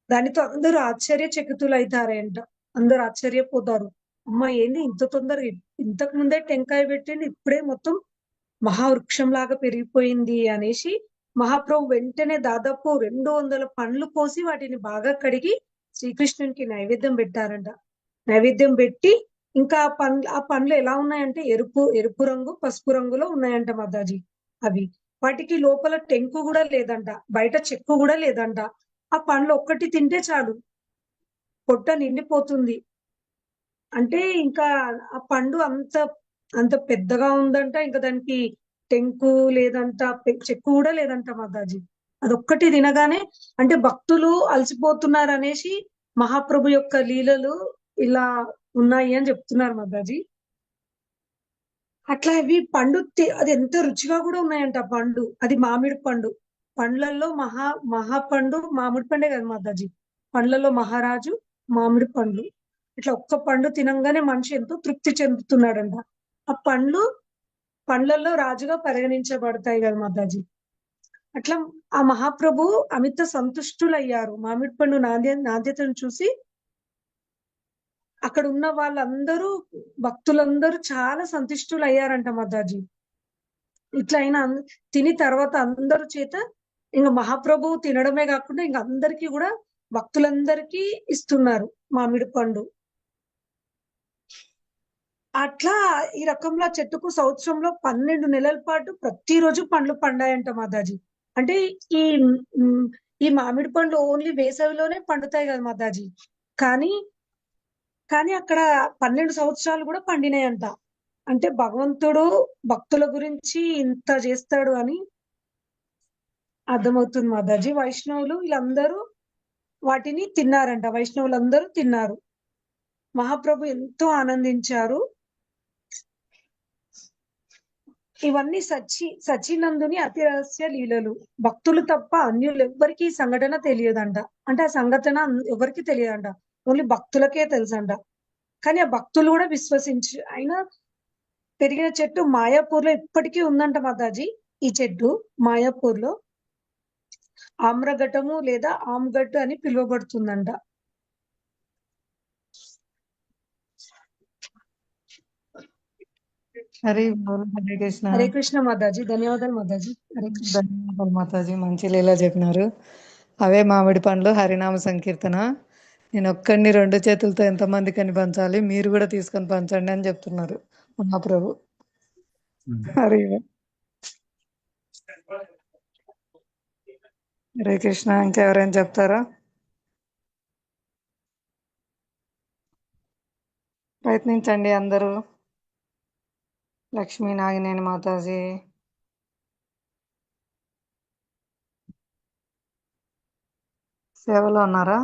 దానితో అందరూ ఆశ్చర్యచకితులు అవుతారంట. అందరూ ఆశ్చర్యపోతారు. అమ్మ ఏంది ఇంత తొందరగా, ఇంతకు ముందే టెంకాయ పెట్టింది, ఇప్పుడే మొత్తం మహావృక్షం లాగా పెరిగిపోయింది అనేసి మహాప్రభు వెంటనే దాదాపు 200 పండ్లు కోసి వాటిని బాగా కడిగి శ్రీకృష్ణునికి నైవేద్యం పెట్టారంట. నైవేద్యం పెట్టి ఇంకా ఆ పండ్లు ఎలా ఉన్నాయంటే ఎరుపు రంగు, పసుపు రంగులో ఉన్నాయంట మాతాజీ. అవి వాటికి లోపల టెంకు కూడా లేదంట, బయట చెక్కు కూడా లేదంట. ఆ పండ్లు ఒక్కటి తింటే చాలు పొట్ట నిండిపోతుంది. అంటే ఇంకా ఆ పండు అంత పెద్దగా ఉందంట. ఇంకా దానికి టెంకు లేదంట, చెక్కు కూడా లేదంట మాతాజీ. అదొక్కటి తినగానే అంటే భక్తులు అలసిపోతున్నారు అనేసి మహాప్రభు యొక్క లీలలు ఇలా ఉన్నాయి అని చెప్తున్నారు మాతాజీ. అట్లా అవి అది ఎంత రుచిగా కూడా ఉన్నాయంట పండు. అది మామిడి పండు. పండ్లలో మహాపండు మామిడి పండే కదా మాతాజీ. పండ్లలో మహారాజు మామిడి పండు. ఇట్లా ఒక్క పండు తినంగానే మనిషి ఎంతో తృప్తి చెందుతున్నాడంట. ఆ పండ్లలో రాజుగా పరిగణించబడతాయి కదా మాతాజీ. అట్లా ఆ మహాప్రభు అమిత సంతుష్టులయ్యారు. మామిడి పండు నాణ్యతను చూసి అక్కడ ఉన్న వాళ్ళందరూ భక్తులందరూ చాలా సంతుష్టులు అయ్యారంట మాతాజీ. ఇట్లా అయినా తిని తర్వాత అందరూ చేత ఇంకా మహాప్రభు తినడమే కాకుండా ఇంకా అందరికీ కూడా భక్తులందరికీ ఇస్తున్నారు మామిడి పండు. అట్లా ఈ రకంలో చెట్టుకు సంవత్సరంలో 12 నెలల పాటు ప్రతిరోజు పండ్లు పండాయంట మాతాజీ. అంటే ఈ మామిడి పండ్లు ఓన్లీ వేసవిలోనే పండుతాయి కదా మాతాజీ. కానీ అక్కడ 12 సంవత్సరాలు కూడా పండినాయంట. అంటే భగవంతుడు భక్తుల గురించి ఇంత చేస్తాడు అని అర్థమవుతుంది మాతాజీ. వైష్ణవులు వీళ్ళందరూ వాటిని తిన్నారంట. వైష్ణవులందరూ తిన్నారు. మహాప్రభు ఎంతో ఆనందించారు. ఇవన్నీ సచినందుని అతి రహస్య లీలలు. భక్తులు తప్ప అన్యులు ఎవ్వరికి సంఘటన తెలియదంట. అంటే ఆ సంఘటన ఎవరికి తెలియదంట, ఓన్లీ భక్తులకే తెలుసంట. కానీ ఆ భక్తులు కూడా అయినా పెరిగిన చెట్టు మాయాపూర్ లో ఇప్పటికీ ఉందంట మాతాజీ. ఈ చెట్టు మాయాపూర్ లో ఆమ్రఘటము లేదా ఆమ్గట్టు అని పిలువబడుతుందంట. హరే కృష్ణ. హరే కృష్ణ మాతాజీ. ధన్యవాదాలు మాతాజీ. హరే కృష్ణ. ధన్యవాదాలు మాతాజీ. మంచి లీలా చెప్పినారు. అవే మామిడి పండ్లు హరినామ సంకీర్తన. నేను ఒక్కడిని 2 చేతులతో ఎంతమందికి అని పంచాలి, మీరు కూడా తీసుకొని పంచండి అని చెప్తున్నారు మహాప్రభు. హరే హరే కృష్ణ. ఇంకెవరైనా చెప్తారా? ప్రయత్నించండి అందరూ. లక్ష్మీ నాగినేని మాతాజీ, సేవలో ఉన్నారా?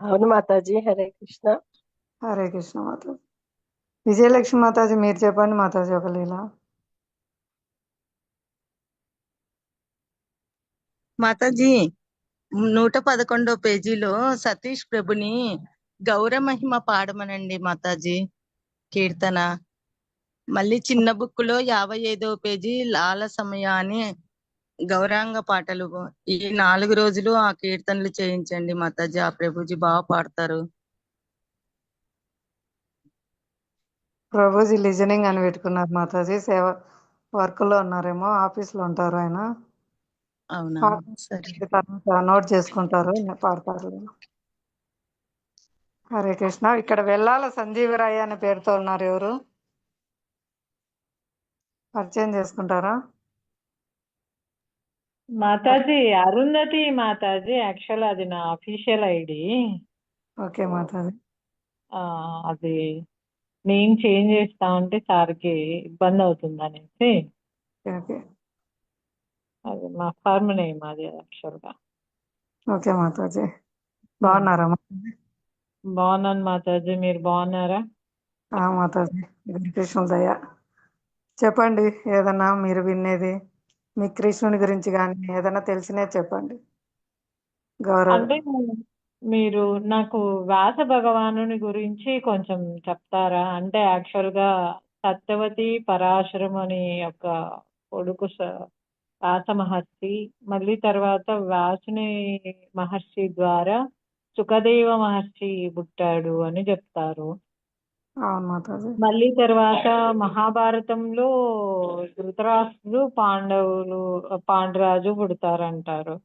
అవును మాతాజీ. హరే కృష్ణ. హరే కృష్ణ మాతాజీ. విజయలక్ష్మి మాతాజీ మీరు చెప్పండి మాతాజీ ఒక లీల. మాతాజీ 111వ పేజీలో సతీష్ ప్రభుని గౌరమహిమ పాడమనండి మాతాజీ కీర్తన. మళ్ళీ చిన్న బుక్ లో 55వ పేజీ లాల సమయ అని గౌరాంగ పాటలు. ఈ 4 రోజులు ఆ కీర్తనలు చేయించండి మాతాజీ. ఆ ప్రభుజీ బాగా పాడతారు. ప్రభుజీ లిజనింగ్ అని పెట్టుకున్నారు మాతాజీ. సేవ వర్క్ లో ఉన్నారేమో, ఆఫీస్ లో ఉంటారు ఆయన. అవునా? సరే. తర్వాత నోట్ చేసుకుంటారు, పాడతారు. హరే కృష్ణ. ఇక్కడ వెళ్ళాల సంజీవరాయ అనే పేరుతో ఉన్నారు, ఎవరు పరిచయం చేసుకుంటారా? మాతాజీ అరుంధతి మాతాజీ, యాక్చువల్ అది నా అఫీషియల్ ఐడి. ఓకే మాతాజీ. అది నేమ్ చేంజ్ చేస్తా ఉంటే సార్కి ఇబ్బంది అవుతుంది అనేసి ఓకే అది మా ఫర్మ్ నేమ్ అది యాక్చువల్గా. ఓకే మాతాజీ. బాగున్నారా మాతాజీ? బాగున్నాను మాతాజీ, మీరు బాగున్నారా? మాతాజీ, కృష్ణుల దయ. చెప్పండి, ఏదన్నా మీరు వినేది, మీ కృష్ణుని గురించి కానీ ఏదైనా తెలిసినది చెప్పండి. గౌరవ అంటే మీరు నాకు వ్యాస భగవానుని గురించి కొంచెం చెప్తారా? అంటే యాక్చువల్గా సత్యవతి పరాశరముని యొక్క కొడుకు వ్యాస మహర్షి, మళ్ళీ తర్వాత వ్యాసుని మహర్షి ద్వారా సుఖదేవ మహర్షి పుట్టాడు అని చెప్తారు. అవును మాతాజీ. మళ్ళీ తర్వాత మహాభారతంలో ధృతరాష్ట్రుడు పాండురాజు పుడతారంటారు.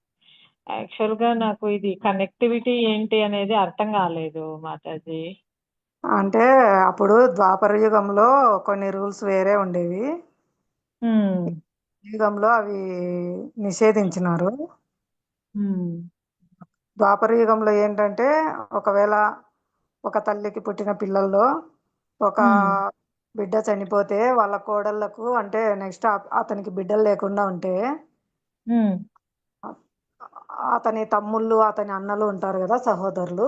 యాక్చువల్ గా నాకు ఇది కనెక్టివిటీ ఏంటి అనేది అర్థం కాలేదు మాతాజీ. అంటే అప్పుడు ద్వాపర యుగంలో కొన్ని రూల్స్ వేరే ఉండేవి, హ్మ్. యుగంలో అవి నిషేధించినారు. హ్మ్. ద్వాపర యుగంలో ఏంటంటే, ఒకవేళ ఒక తల్లికి పుట్టిన పిల్లల్లో ఒక హ్మ్. బిడ్డ చనిపోతే వాళ్ళ కోడళ్ళకు, అంటే నెక్స్ట్ అతనికి బిడ్డలు లేకుండా ఉంటే హ్మ్. అతని తమ్ముళ్ళు, అతని అన్నలు ఉంటారు కదా, సహోదరులు,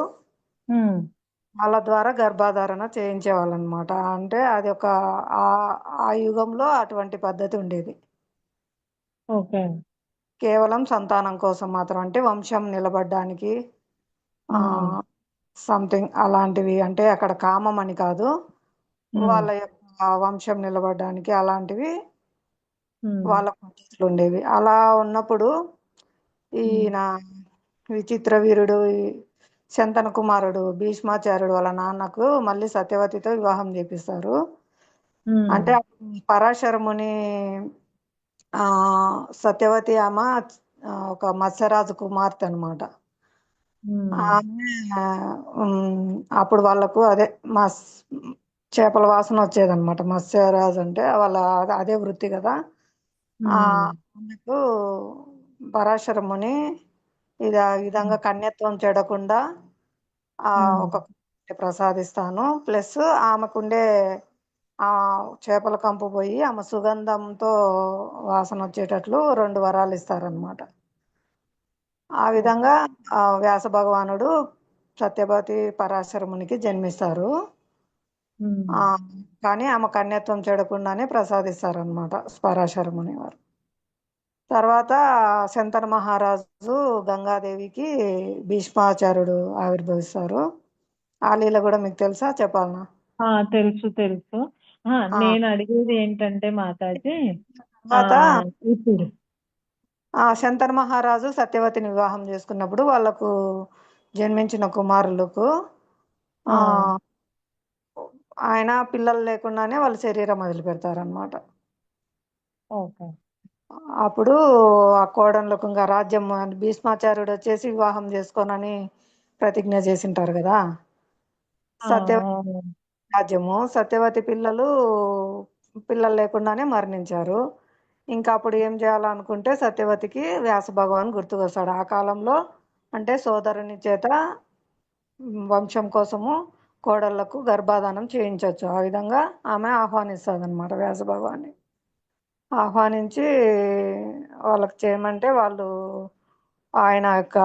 హ్మ్. వాళ్ళ ద్వారా గర్భాధారణ చేయించేవాళ్ళు అనమాట. అంటే అది ఒక ఆ ఆ యుగంలో అటువంటి పద్ధతి ఉండేది. ఓకే. కేవలం సంతానం కోసం మాత్రం, అంటే వంశం నిలబడడానికి హ్మ్. సంథింగ్ అలాంటివి. అంటే అక్కడ కామం అని కాదు, హ్మ్. వాళ్ళ యొక్క వంశం నిలబడడానికి అలాంటివి హ్మ్. వాళ్ళ పద్ధతులు ఉండేవి. అలా ఉన్నప్పుడు హ్మ్. ఈయన విచిత్ర వీరుడు, ఈ శంతన కుమారుడు భీష్మాచార్యుడు వాళ్ళ నాన్నకు మళ్ళీ సత్యవతితో వివాహం చేపిస్తారు. అంటే హ్మ్. అప్పుడు పరాశరముని ఆ సత్యవతి ఆమె ఒక మత్స్యరాజు కుమార్తె అనమాట. హ్మ్. ఆమె అప్పుడు వాళ్ళకు అదే మస్ చేపల వాసన వచ్చేదన్నమాట. మత్స్యరాజు అంటే వాళ్ళ అదే వృత్తి కదా. ఆ హ్మ్. ఆమెకు పరాశరముని ఇది ఆ విధంగా కన్యత్వం చెడకుండా ఒక హ్మ్. కుమార్తె ప్రసాదిస్తాను, ప్లస్ ఆమెకుండే ఆ చేపల కంపు పోయి ఆమె సుగంధంతో వాసన వచ్చేటట్లు 2 వరాలు ఇస్తారనమాట. ఆ విధంగా వ్యాస భగవానుడు సత్యవతి పరాశరమునికి జన్మిస్తారు. హ్మ్. ఆ కానీ ఆమె కన్యత్వం చెడకుండానే ప్రసాదిస్తారనమాట పరాశరముని వారు. తర్వాత శంతన మహారాజు గంగాదేవికి భీష్మాచార్యుడు ఆవిర్భవిస్తారు. ఆ లీల కూడా మీకు తెలుసా, చెప్పాలనా? తెలుసు తెలుసు. ఆ నేను అడిగేది ఏంటంటే మాతాజీ, ఆ తర్వాత ఇప్పుడు శంతన మహారాజు సత్యవతిని వివాహం చేసుకున్నప్పుడు వాళ్ళకు జన్మించిన కుమారులకు ఆ, ఆ ఆయన పిల్లలు లేకుండానే వాళ్ళ శరీరం వదిలిపెడతారనమాట. ఓకే. అప్పుడు ఆ కోడళ్ళకు ఇంకా రాజ్యం భీష్మాచార్యుడు వచ్చేసి వివాహం చేసుకోనని ప్రతిజ్ఞ చేసింటారు కదా. ఆ, సత్యవతి అవును. రాజ్యము, సత్యవతి పిల్లలు లేకుండానే మరణించారు. ఇంకా అప్పుడు ఏం చేయాలనుకుంటే సత్యవతికి వ్యాస భగవాన్ గుర్తుకొస్తాడు. ఆ కాలంలో అంటే సోదరుని చేత వంశం కోసము కోడళ్లకు గర్భాధానం చేయించవచ్చు. ఆ విధంగా ఆమె ఆహ్వానిస్తుంది అనమాట వ్యాస భగవాన్ని. ఆహ్వానించి వాళ్ళకి చేయమంటే వాళ్ళు ఆయన యొక్క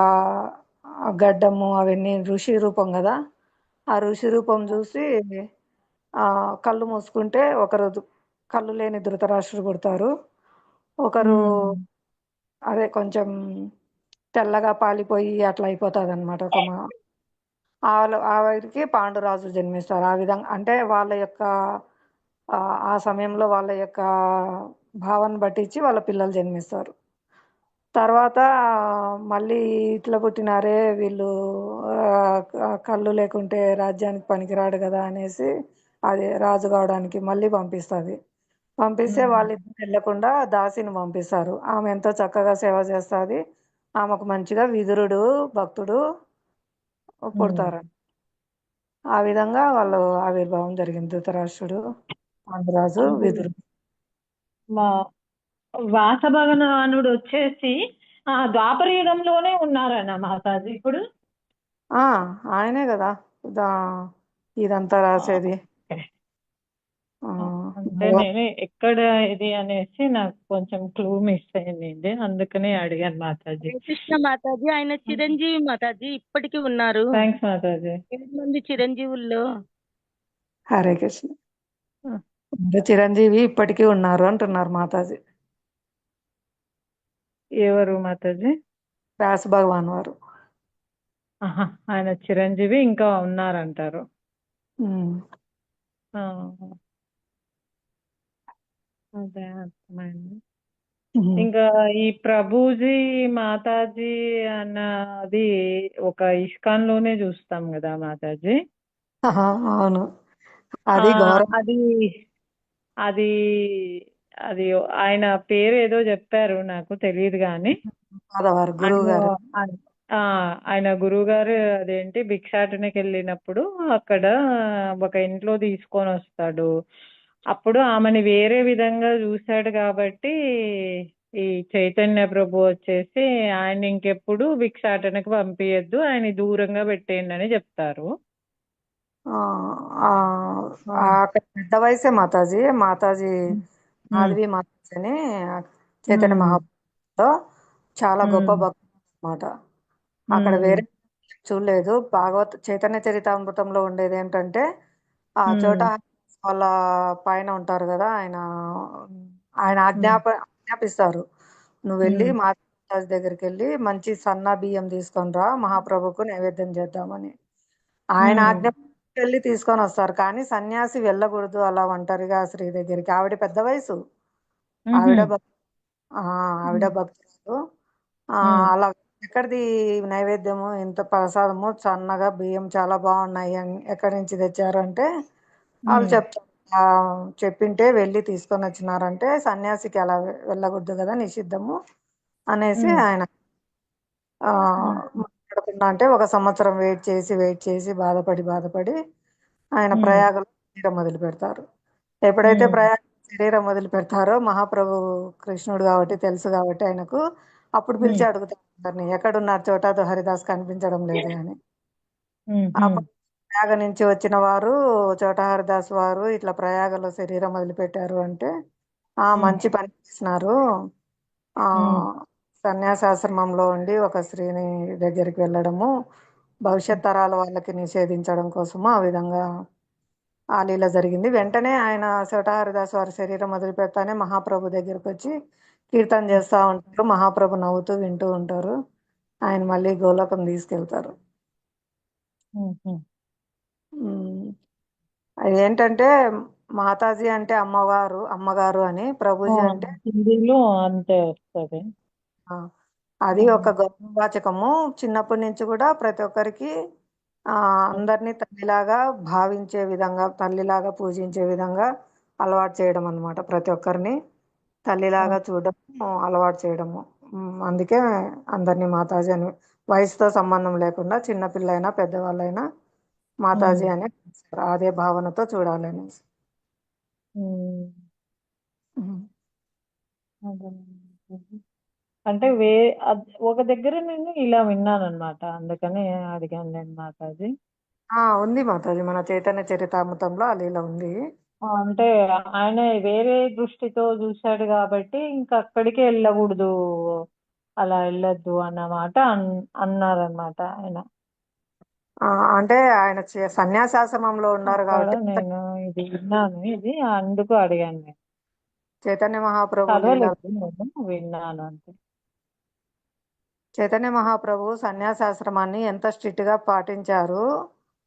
గడ్డము అవన్నీ ఋషి రూపం కదా, ఆ ఋషి రూపం చూసి కళ్ళు మూసుకుంటే ఒకరు కళ్ళు లేని ధృతరాష్ట్రుడు పుడతారు. ఒకరు ఉమ్. అదే కొంచెం తెల్లగా పాలిపోయి అట్లా అయిపోతుంది అనమాట. ఆవిడకి పాండురాజు జన్మిస్తారు. ఆ విధంగా అంటే వాళ్ళ యొక్క ఆ సమయంలో వాళ్ళ యొక్క భావాన్ని పట్టించి వాళ్ళ పిల్లలు జన్మిస్తారు. తర్వాత మళ్ళీ ఇట్లా పుట్టినారే వీళ్ళు, కళ్ళు లేకుంటే రాజ్యానికి పనికిరాడు కదా అనేసి అదే రాజు కావడానికి మళ్ళీ పంపిస్తుంది. పంపిస్తే ఉమ్, వాళ్ళిద్దరు వెళ్ళకుండా దాసిని పంపిస్తారు. ఆమె ఎంతో చక్కగా సేవ చేస్తుంది. ఆమెకు మంచిగా విదురుడు భక్తుడు ఉమ్. పుడతారు. ఆ విధంగా వాళ్ళు ఆవిర్భావం జరిగింది. ధృతరాష్ట్రుడు, పాండురాజు, అంటే విదురుడు. మా వాసభగవానుడు వచ్చేసి ద్వాపర యుగంలోనే ఉన్నారన్న మాతాజీ ఇప్పుడు. ఆ ఆయనే కదా దా ఇదంతా రాసేది. ఓకే. ఆ, అంటే నేను ఎక్కడ ఇది అనేసి నాకు కొంచెం క్లూ మిస్ అయింది, అందుకనే అడిగాను మాతాజీ. హరే కృష్ణ మాతాజీ, ఆయన చిరంజీవి మాతాజీ, ఇప్పటికీ ఉన్నారు. థ్యాంక్స్ మాతాజీ. 7 మంది చిరంజీవుల్లో హరే కృష్ణ. ఇంకా చిరంజీవి ఇప్పటికీ ఉన్నారు అంటున్నారు మాతాజీ. ఎవరు మాతాజీ? వ్యాస భగవాన్ వారు. ఆహా, ఆయన చిరంజీవి ఇంకా ఉన్నారంటారు. ఉమ్. ఆ, అదే అర్థమైంది. ఉమ్. ఇంకా ఈ ప్రభుజీ మాతాజీ అన్నది ఒక ఇస్కాన్ లోనే చూస్తాం కదా మాతాజీ. ఆహా, అవును. ఆ, అది గౌరవ అది అది అది ఆయన పేరు ఏదో చెప్పారు, నాకు తెలియదు కానీ వారు గురువు ఆయన గారు. ఆయన గురువు గారు అదేంటి భిక్షాటనకి వెళ్ళినప్పుడు అక్కడ ఒక ఇంట్లో తీసుకొని వస్తాడు. అప్పుడు ఆమెని వేరే విధంగా చూశాడు కాబట్టి ఈ చైతన్య ప్రభు వచ్చేసి ఆయన ఇంకెప్పుడు భిక్షాటనకు పంపించద్దు, ఆయన దూరంగా పెట్టేయండి అని చెప్తారు. ఆ, ఆ, ఆ అక్కడ పెద్ద వయసే మాతాజీ. మాతాజీ మాధవి మాతాజీ అని చైతన్య మహాప్రభులో చాలా గొప్ప భక్తులు అన్నమాట. అక్కడ వేరే చూడలేదు. భాగవత్ చైతన్య చరితామృతంలో ఉండేది ఏంటంటే ఆ చోట వాళ్ళ పైన ఉంటారు కదా ఆయన ఆయన ఆజ్ఞాపిస్తారు. నువ్వు వెళ్ళి మాతాజీ దగ్గరికి వెళ్ళి మంచి సన్న బియ్యం తీసుకొని రా, మహాప్రభుకు నైవేద్యం చేద్దామని. ఆయన ఆజ్ఞ వెళ్ళి తీసుకొని వస్తారు. కానీ సన్యాసి వెళ్ళకూడదు అలా ఒంటరిగా స్త్రీ దగ్గరికి. ఆవిడ పెద్ద వయసు, ఆవిడ ఆవిడ భక్తురాలు. అలా ఎక్కడిది నైవేద్యము, ఇంత ప్రసాదము, సన్నగా బియ్యం చాలా బాగున్నాయి అని ఎక్కడి నుంచి తెచ్చారు అంటే వాళ్ళు చెప్తారు. చెప్పింటే వెళ్ళి తీసుకొని వచ్చినారంటే సన్యాసికి అలా వెళ్ళకూడదు కదా, నిషిద్ధము అనేసి ఆయన మాట్లాడుతున్నా అంటే 1 సంవత్సరం వెయిట్ చేసి బాధపడి ఆయన ప్రయాగలో శరీరం మొదలు పెడతారు. ఎప్పుడైతే ప్రయాగ శరీరం మొదలు పెడతారో మహాప్రభు కృష్ణుడు కాబట్టి తెలుసు కాబట్టి ఆయనకు అప్పుడు పిలిచి అడుగుతారు అందరినీ, ఎక్కడున్నారు చోటాతో హరిదాస్ కనిపించడం లేదే అని. అప్పుడు ప్రయాగ నుంచి వచ్చిన వారు చోటా హరిదాస్ వారు ఇట్లా ప్రయాగలో శరీరం వదిలిపెట్టారు అంటే మంచి పని చేసినారు. ఆ సన్యాసాశ్రమంలో ఉండి ఒక స్త్రీని దగ్గరికి వెళ్ళడము భవిష్యత్ తరాల వాళ్ళకి నిషేధించడం కోసము ఆ విధంగా ఆ లీల జరిగింది. వెంటనే ఆయన చోటా హరిదాస్ వారి శరీరం వదిలి పెడతానే మహాప్రభు దగ్గరికి వచ్చి కీర్తన చేస్తూ ఉంటారు. మహాప్రభు నవ్వుతూ వింటూ ఉంటారు. ఆయన మళ్ళీ గోలోకం తీసుకెళ్తారు. అదేంటంటే మాతాజీ అంటే అమ్మగారు అని, ప్రభుజీ అంటే హిందీలో అంతే వస్తుంది. అది ఒక గౌరవవాచకము. చిన్నప్పటి నుంచి కూడా ప్రతి ఒక్కరికి అందరినీ తల్లిలాగా భావించే విధంగా, తల్లిలాగా పూజించే విధంగా అలవాటు చేయడం అన్నమాట. ప్రతి ఒక్కరిని తల్లిలాగా చూడడం అలవాటు చేయడము. అందుకే అందరినీ మాతాజీ అని, వయసుతో సంబంధం లేకుండా చిన్నపిల్లైనా పెద్దవాళ్ళైనా మాతాజీ అని పిలుస్తారు. అదే భావనతో చూడాలని. అంటే ఒక దగ్గర నేను ఇలా విన్నాను అనమాట, అందుకని అడిగాను నేను మాతాజీ. ఉంది మాతాజీ, మన చైతన్య చరితామృతంలో ఆ లీల ఉంది. అంటే ఆయన వేరే దృష్టితో చూశాడు కాబట్టి ఇంకా అక్కడికే వెళ్ళకూడదు, అలా వెళ్ళొద్దు అన్నమాట అన్నారనమాట ఆయన. అంటే ఆయన సన్యాసాశ్రమంలో ఉన్నారు అక్కడ కాబట్టి నేను ఇది విన్నాను, ఇది అందుకు అడిగాను. నేను చైతన్య మహాప్రభు చదవలేదు, నేను విన్నాను అంతే. చైతన్య మహాప్రభు సన్యాసాశ్రమాన్ని ఎంత స్ట్రిక్ట్ గా పాటించారు.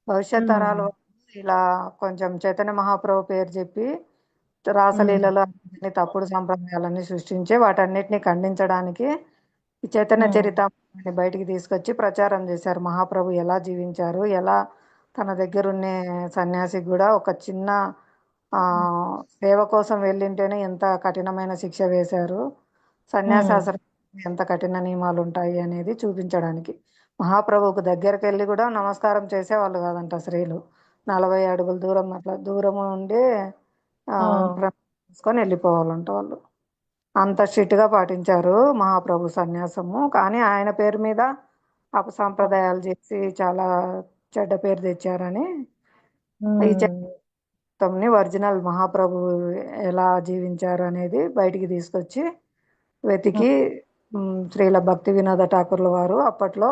భవిష్యత్ తరాల వాళ్ళు ఇలా కొంచెం చైతన్య మహాప్రభు పేరు చెప్పి రాసలీలలో అన్ని తప్పుడు సంప్రదాయాలన్నీ సృష్టించి వాటన్నిటిని ఖండించడానికి ఈ చైతన్య చరితామృతాన్ని బయటికి తీసుకొచ్చి ప్రచారం చేశారు. మహాప్రభు ఎలా జీవించారు, ఎలా తన దగ్గర ఉన్న సన్యాసికి కూడా ఒక చిన్న ఆ సేవ కోసం వెళ్ళింటేనే ఎంత కఠినమైన శిక్ష వేశారు, సన్యాసాశ్రమం ఎంత కఠిన నియమాలు ఉంటాయి అనేది చూపించడానికి. మహాప్రభువుకు దగ్గరికి వెళ్ళి కూడా నమస్కారం చేసేవాళ్ళు కాదంట స్త్రీలు. 40 అడుగుల దూరం అట్లా దూరం ఉండి తీసుకొని వెళ్ళిపోవాలంట వాళ్ళు. అంత స్ట్రిక్ట్ గా పాటించారు మహాప్రభు సన్యాసము. కానీ ఆయన పేరు మీద అపసంప్రదాయాలు చేసి చాలా చెడ్డ పేరు తెచ్చారని ఈ చెత్తని ఒరిజినల్ మహాప్రభు ఎలా జీవించారు అనేది బయటికి తీసుకొచ్చి వెతికి శ్రీల భక్తి వినోద ఠాకూర్ల వారు అప్పట్లో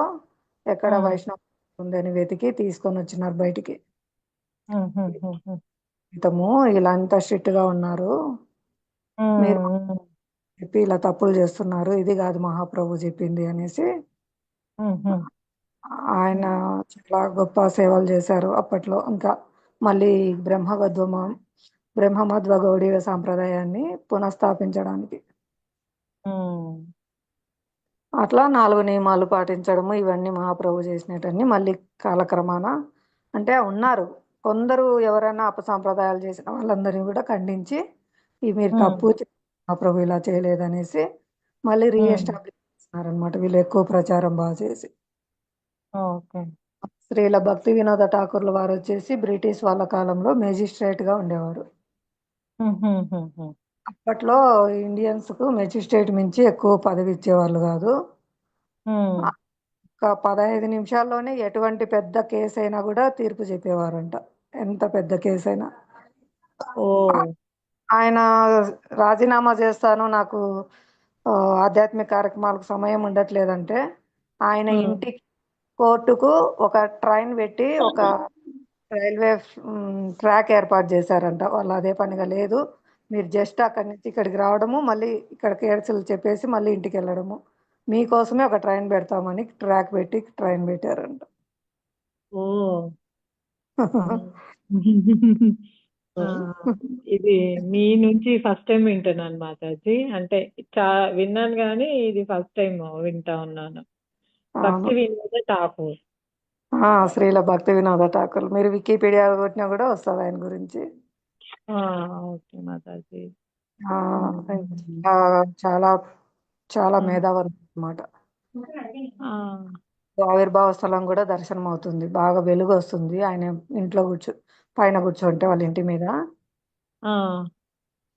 ఎక్కడ వైష్ణవ ఉందని వెతికి తీసుకొని వచ్చినారు బయటికి. ఇంతము ఇలా అంత స్ట్రిక్ట్ గా ఉన్నారు, మీరు చెప్పి ఇలా తప్పులు చేస్తున్నారు, ఇది కాదు మహాప్రభు చెప్పింది అనేసి ఆయన చాలా గొప్ప సేవలు చేశారు అప్పట్లో. ఇంకా మళ్ళీ బ్రహ్మమధ్వ గౌడీయ సాంప్రదాయాన్ని పునఃస్థాపించడానికి అట్లా 4 నియమాలు పాటించడము ఇవన్నీ మహాప్రభు చేసినటన్ని మళ్ళీ కాలక్రమాన అంటే ఉన్నారు కొందరు ఎవరైనా అపసంప్రదాయాలు చేసిన వాళ్ళందరినీ కూడా ఖండించి ఈ మీరు తప్పు మహాప్రభు ఇలా చేయలేదనేసి మళ్ళీ రీఎస్టాబ్లిష్ చేస్తున్నారనమాట వీళ్ళు ఎక్కువ ప్రచారం బాగా చేసి. శ్రీల భక్తి వినోద ఠాకూర్ల వారు వచ్చేసి బ్రిటిష్ వాళ్ళ కాలంలో మేజిస్ట్రేట్ గా ఉండేవారు. అప్పట్లో ఇండియన్స్ కు మెజిస్ట్రేట్ మించి ఎక్కువ పదవి ఇచ్చేవాళ్ళు కాదు. ఒక 15 నిమిషాల్లోనే ఎటువంటి పెద్ద కేసు అయినా కూడా తీర్పు చెప్పేవారంట, ఎంత పెద్ద కేసు అయినా. ఆయన రాజీనామా చేస్తాను, నాకు ఆధ్యాత్మిక కార్యక్రమాలకు సమయం ఉండట్లేదంటే ఆయన ఇంటికి కోర్టుకు ఒక ట్రైన్ పెట్టి ఒక రైల్వే ట్రాక్ ఏర్పాటు చేశారంట. వాళ్ళు అదే పనిగా లేదు, మీరు జస్ట్ అక్కడి నుంచి ఇక్కడికి రావడము మళ్ళీ ఇక్కడ కేసులు చెప్పేసి మళ్ళీ ఇంటికి వెళ్ళడము, మీకోసమే ఒక ట్రైన్ పెడతామని ట్రాక్ పెట్టి ట్రైన్ పెట్టారంట. ఇది మీ నుంచి ఫస్ట్ టైం వింటున్నాను మాతాజీ. అంటే విన్నాను కానీ ఇది ఫస్ట్ టైం వింటా ఉన్నాను. భక్తి వినోద ఠాకూర్. శ్రీల భక్తి వినోద ఠాకూర్ మీరు వికీపీడియా కొట్టినా కూడా వస్తుంది ఆయన గురించి. ఓకే మాతాజీ. చాలా చాలా మేధావి అన్నమాట. ఆవిర్భావ స్థలం కూడా దర్శనం అవుతుంది, బాగా వెలుగు వస్తుంది ఆయన ఇంట్లో పైన కూర్చోంటే వాళ్ళ ఇంటి మీద.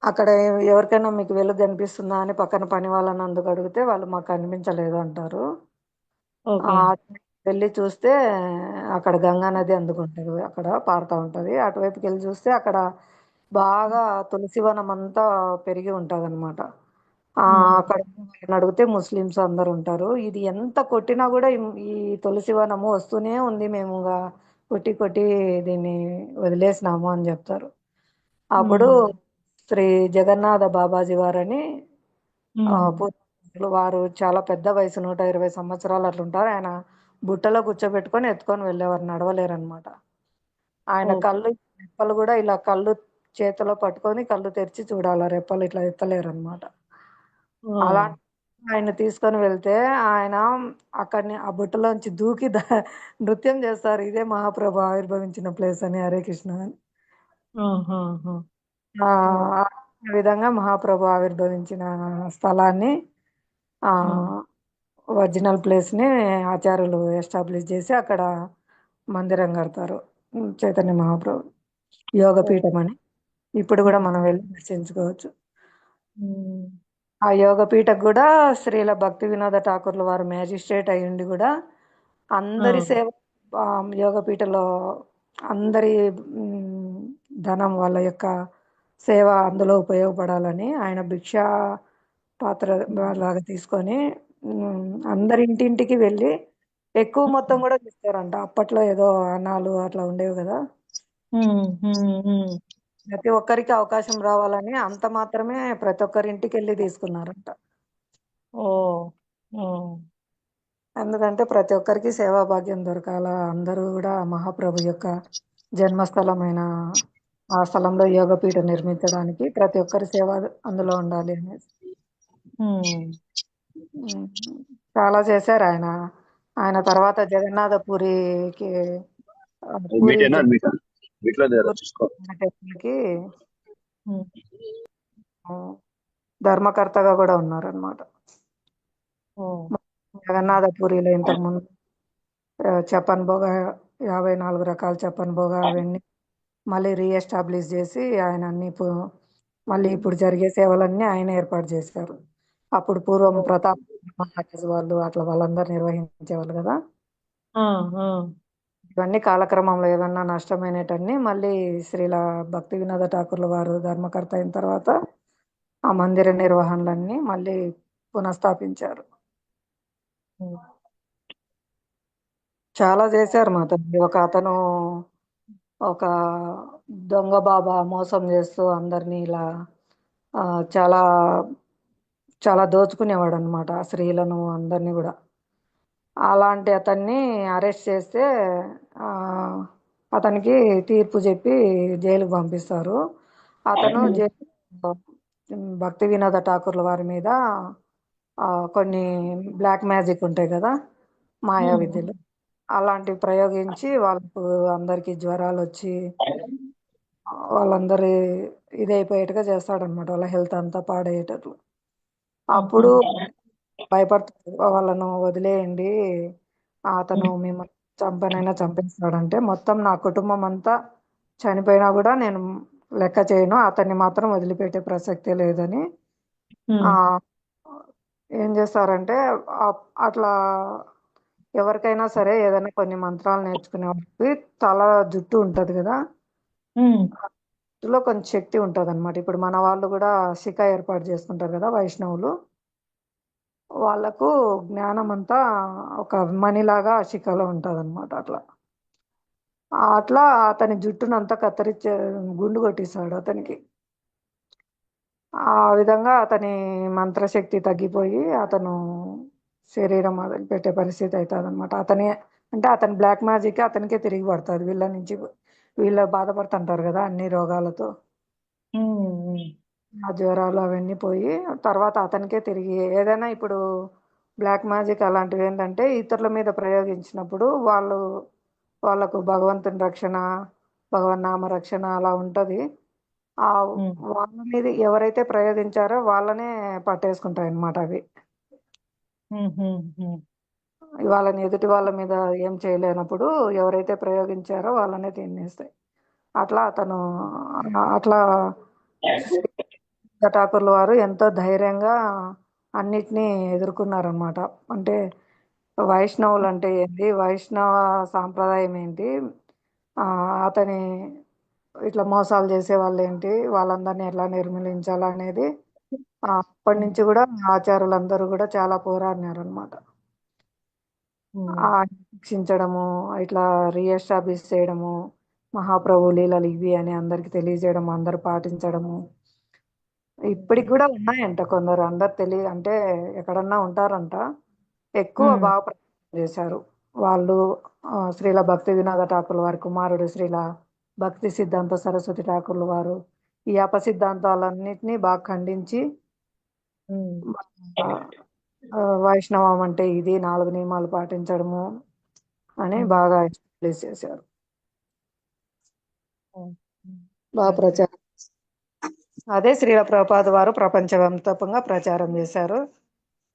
అక్కడ ఎవరికైనా మీకు వెలుగు కనిపిస్తుందా అని పక్కన పని వాళ్ళని అందుకు అడిగితే వాళ్ళు మాకు కనిపించలేదు అంటారు. వెళ్ళి చూస్తే అక్కడ గంగా నది అందుకుంటది, అక్కడ పారుతా ఉంటది. అటువైపుకి వెళ్ళి చూస్తే అక్కడ బాగా తులసివనం అంతా పెరిగి ఉంటది అనమాట. అక్కడ అడిగితే ముస్లిమ్స్ అందరు ఉంటారు. ఇది ఎంత కొట్టినా కూడా ఈ తులసివనము వస్తూనే ఉంది, మేము కొట్టి కొట్టి దీన్ని వదిలేసినాము అని చెప్తారు. అప్పుడు శ్రీ జగన్నాథ బాబాజీ వారని వారు చాలా పెద్ద వయసు 120 సంవత్సరాలు అట్లుంటారు. ఆయన బుట్టలో కూర్చోబెట్టుకొని ఎత్తుకొని వెళ్ళేవారు, నడవలేరు అనమాట. ఆయన రెప్పలు కూడా ఇలా కళ్ళు చేతిలో పట్టుకొని కళ్ళు తెరిచి చూడాలి, రెప్పలు ఇట్లా ఎత్తలేరు అనమాట. అలా ఆయన తీసుకొని వెళ్తే ఆయన అక్కడిని ఆ బుట్టలోంచి దూకి నృత్యం చేస్తారు, ఇదే మహాప్రభు ఆవిర్భవించిన ప్లేస్ అని, హరే కృష్ణ అని. ఆ విధంగా మహాప్రభు ఆవిర్భవించిన స్థలాన్ని ఒరిజినల్ ప్లేస్ ని ఆచార్యులు ఎస్టాబ్లిష్ చేసి అక్కడ మందిరం కడతారు, చైతన్య మహాప్రభు యోగపీఠం అని. ఇప్పుడు కూడా మనం వెళ్ళి దర్శించుకోవచ్చు. ఆ యోగపీఠకు కూడా శ్రీల భక్తి వినోద ఠాకూర్ల వారు మ్యాజిస్ట్రేట్ అయ్యుండి కూడా అందరి సేవ యోగపీఠలో అందరి ధనం వాళ్ళ యొక్క సేవ అందులో ఉపయోగపడాలని ఆయన భిక్షా పాత్ర లాగా తీసుకొని అందరి ఇంటింటికి వెళ్ళి ఎక్కువ మొత్తం కూడా తీస్తారంట. అప్పట్లో ఏదో అన్నాలు అట్లా ఉండేవి కదా, ప్రతి ఒక్కరికి అవకాశం రావాలని అంత మాత్రమే ప్రతి ఒక్కరి ఇంటికి వెళ్ళి తీసుకున్నారంట. ఎందుకంటే ప్రతి ఒక్కరికి సేవా భాగ్యం దొరకాల, అందరూ కూడా మహాప్రభు యొక్క జన్మస్థలమైన ఆ స్థలంలో యోగపీఠ నిర్మించడానికి ప్రతి ఒక్కరి సేవ అందులో ఉండాలి అనేసి చాలా చేశారు ఆయన. ఆయన తర్వాత జగన్నాథపురికి అది పూరి మీటేనా మీట్లో చూసుకో. టెంపుల్కి ఉమ్. ధర్మకర్తగా కూడా ఉన్నారనమాట. ఓ. జగన్నాథపురిలో ఇంతకుముందు చెప్పన్ భోగ 54 రకాల చెప్పన్ భోగ అవన్నీ మళ్ళీ రీఎస్టాబ్లిష్ చేసి ఆయన అన్ని మళ్ళీ ఇప్పుడు జరిగే సేవలన్నీ ఆయన ఏర్పాటు చేశారు. అప్పుడు పూర్వం ప్రతాప్ మహారాజు వాళ్ళు అట్లా వాళ్ళందరూ నిర్వహించేవాళ్ళు కదా. ఆ, ఆ. ఇవన్నీ కాలక్రమంలో ఏమన్నా నష్టమైనటన్ని మళ్ళీ శ్రీల భక్తి వినోద ఠాకూర్ల వారు ధర్మకర్త అయిన తర్వాత ఆ మందిర నిర్వహణలన్నీ మళ్ళీ పునఃస్థాపించారు. ఉమ్. చాలా చేశారు మా తండ్రి. ఒక అతను ఒక దొంగ బాబా మోసం చేస్తూ అందరినీ ఇలా ఆ, చాలా చాలా దోచుకునేవాడు అనమాట, స్త్రీలను అందరినీ కూడా. అలాంటి అతన్ని అరెస్ట్ చేస్తే ఆ, అతనికి తీర్పు చెప్పి జైలుకు పంపిస్తారు. అతను జైలు భక్తి వినోద ఠాకూర్ల వారి మీద కొన్ని బ్లాక్ మ్యాజిక్ ఉంటాయి కదా, మాయా విద్యలు అలాంటివి ప్రయోగించి వాళ్ళకు అందరికి జ్వరాలు వచ్చి వాళ్ళందరి ఇదైపోయేట్టుగా చేస్తాడనమాట, వాళ్ళ హెల్త్ అంతా పాడయ్యేటట్లు. అప్పుడు భయపడుతుంది, వాళ్ళను వదిలేయండి, అతను మిమ్మల్ని చంపనైనా చంపేస్తాడంటే, మొత్తం నా కుటుంబం అంతా చనిపోయినా కూడా నేను లెక్క చేయను, అతన్ని మాత్రం వదిలిపెట్టే ప్రసక్తే లేదని ఆ ఏం చేస్తారంటే అట్లా ఎవరికైనా సరే ఏదైనా కొన్ని మంత్రాలు నేర్చుకునే వాళ్ళకి తల జుట్టు ఉంటది కదా, జుట్టులో కొంచెం శక్తి ఉంటది అనమాట. ఇప్పుడు మన వాళ్ళు కూడా శిఖ ఏర్పాటు చేసుకుంటారు కదా వైష్ణవులు, వాళ్ళకు జ్ఞానం అంతా ఒక మణిలాగా శిఖలో ఉంటది అనమాట. అట్లా అతని జుట్టును అంతా కత్తిరించే గుండు కొట్టేశాడు అతనికి. ఆ విధంగా అతని మంత్రశక్తి తగ్గిపోయి అతను శరీరం పెట్టే పరిస్థితి అవుతుంది అనమాట. అంటే అతని బ్లాక్ మ్యాజిక్ అతనికే తిరిగి పడుతుంది, వీళ్ళ నుంచి వీళ్ళు బాధపడుతుంటారు కదా అన్ని రోగాలతో, ఆ జ్వరాలు అవన్నీ పోయి తర్వాత అతనికే తిరిగి ఏదైనా ఇప్పుడు బ్లాక్ మ్యాజిక్ అలాంటివి ఏంటంటే ఇతరుల మీద ప్రయోగించినప్పుడు వాళ్ళకు భగవంతుని రక్షణ, భగవన్నామ రక్షణ అలా ఉంటుంది. ఆ వాళ్ళ మీద ఎవరైతే ప్రయోగించారో వాళ్ళనే పట్టేసుకుంటాయి అన్నమాట అవి. వాళ్ళని ఎదుటి వాళ్ళ మీద ఏం చేయలేనప్పుడు ఎవరైతే ప్రయోగించారో వాళ్ళనే తినేస్తాయి. అట్లా ఠాకూర్ల వారు ఎంతో ధైర్యంగా అన్నిటినీ ఎదుర్కొన్నారనమాట. అంటే వైష్ణవులు అంటే ఏంటి, వైష్ణవ సాంప్రదాయం ఏంటి, అతని ఇట్లా మోసాలు చేసే వాళ్ళు ఏంటి, వాళ్ళందరినీ ఎట్లా నిర్మూలించాలా అనేది అప్పటి నుంచి కూడా ఆచార్యులందరూ కూడా చాలా పోరాడినారనమాట. శిక్షించడము, ఇట్లా రీఎస్టాబ్లిష్ చేయడము, మహాప్రభు లీలలు ఇవి అని అందరికి తెలియజేయడము, అందరు పాటించడము. ఇప్పటికి కూడా ఉన్నాయంట, కొందరు అందరు తెలియ అంటే ఎక్కడన్నా ఉంటారంట, ఎక్కువ బాగా ప్రచారం చేశారు వాళ్ళు. శ్రీల భక్తి వినోద ఠాకూర్ల వారి కుమారుడు శ్రీల భక్తి సిద్ధాంత సరస్వతి ఠాకూర్ల వారు ఈ అపసిద్ధాంతాలన్నిటినీ బాగా ఖండించి వైష్ణవం అంటే ఇది, 4 నియమాలు పాటించడము అని బాగా ఎస్టాబ్లిష్ చేశారు, బాగా ప్రచారం. అదే శ్రీల ప్రభుపాద వారు ప్రపంచవ్యాప్తంగా ప్రచారం చేశారు.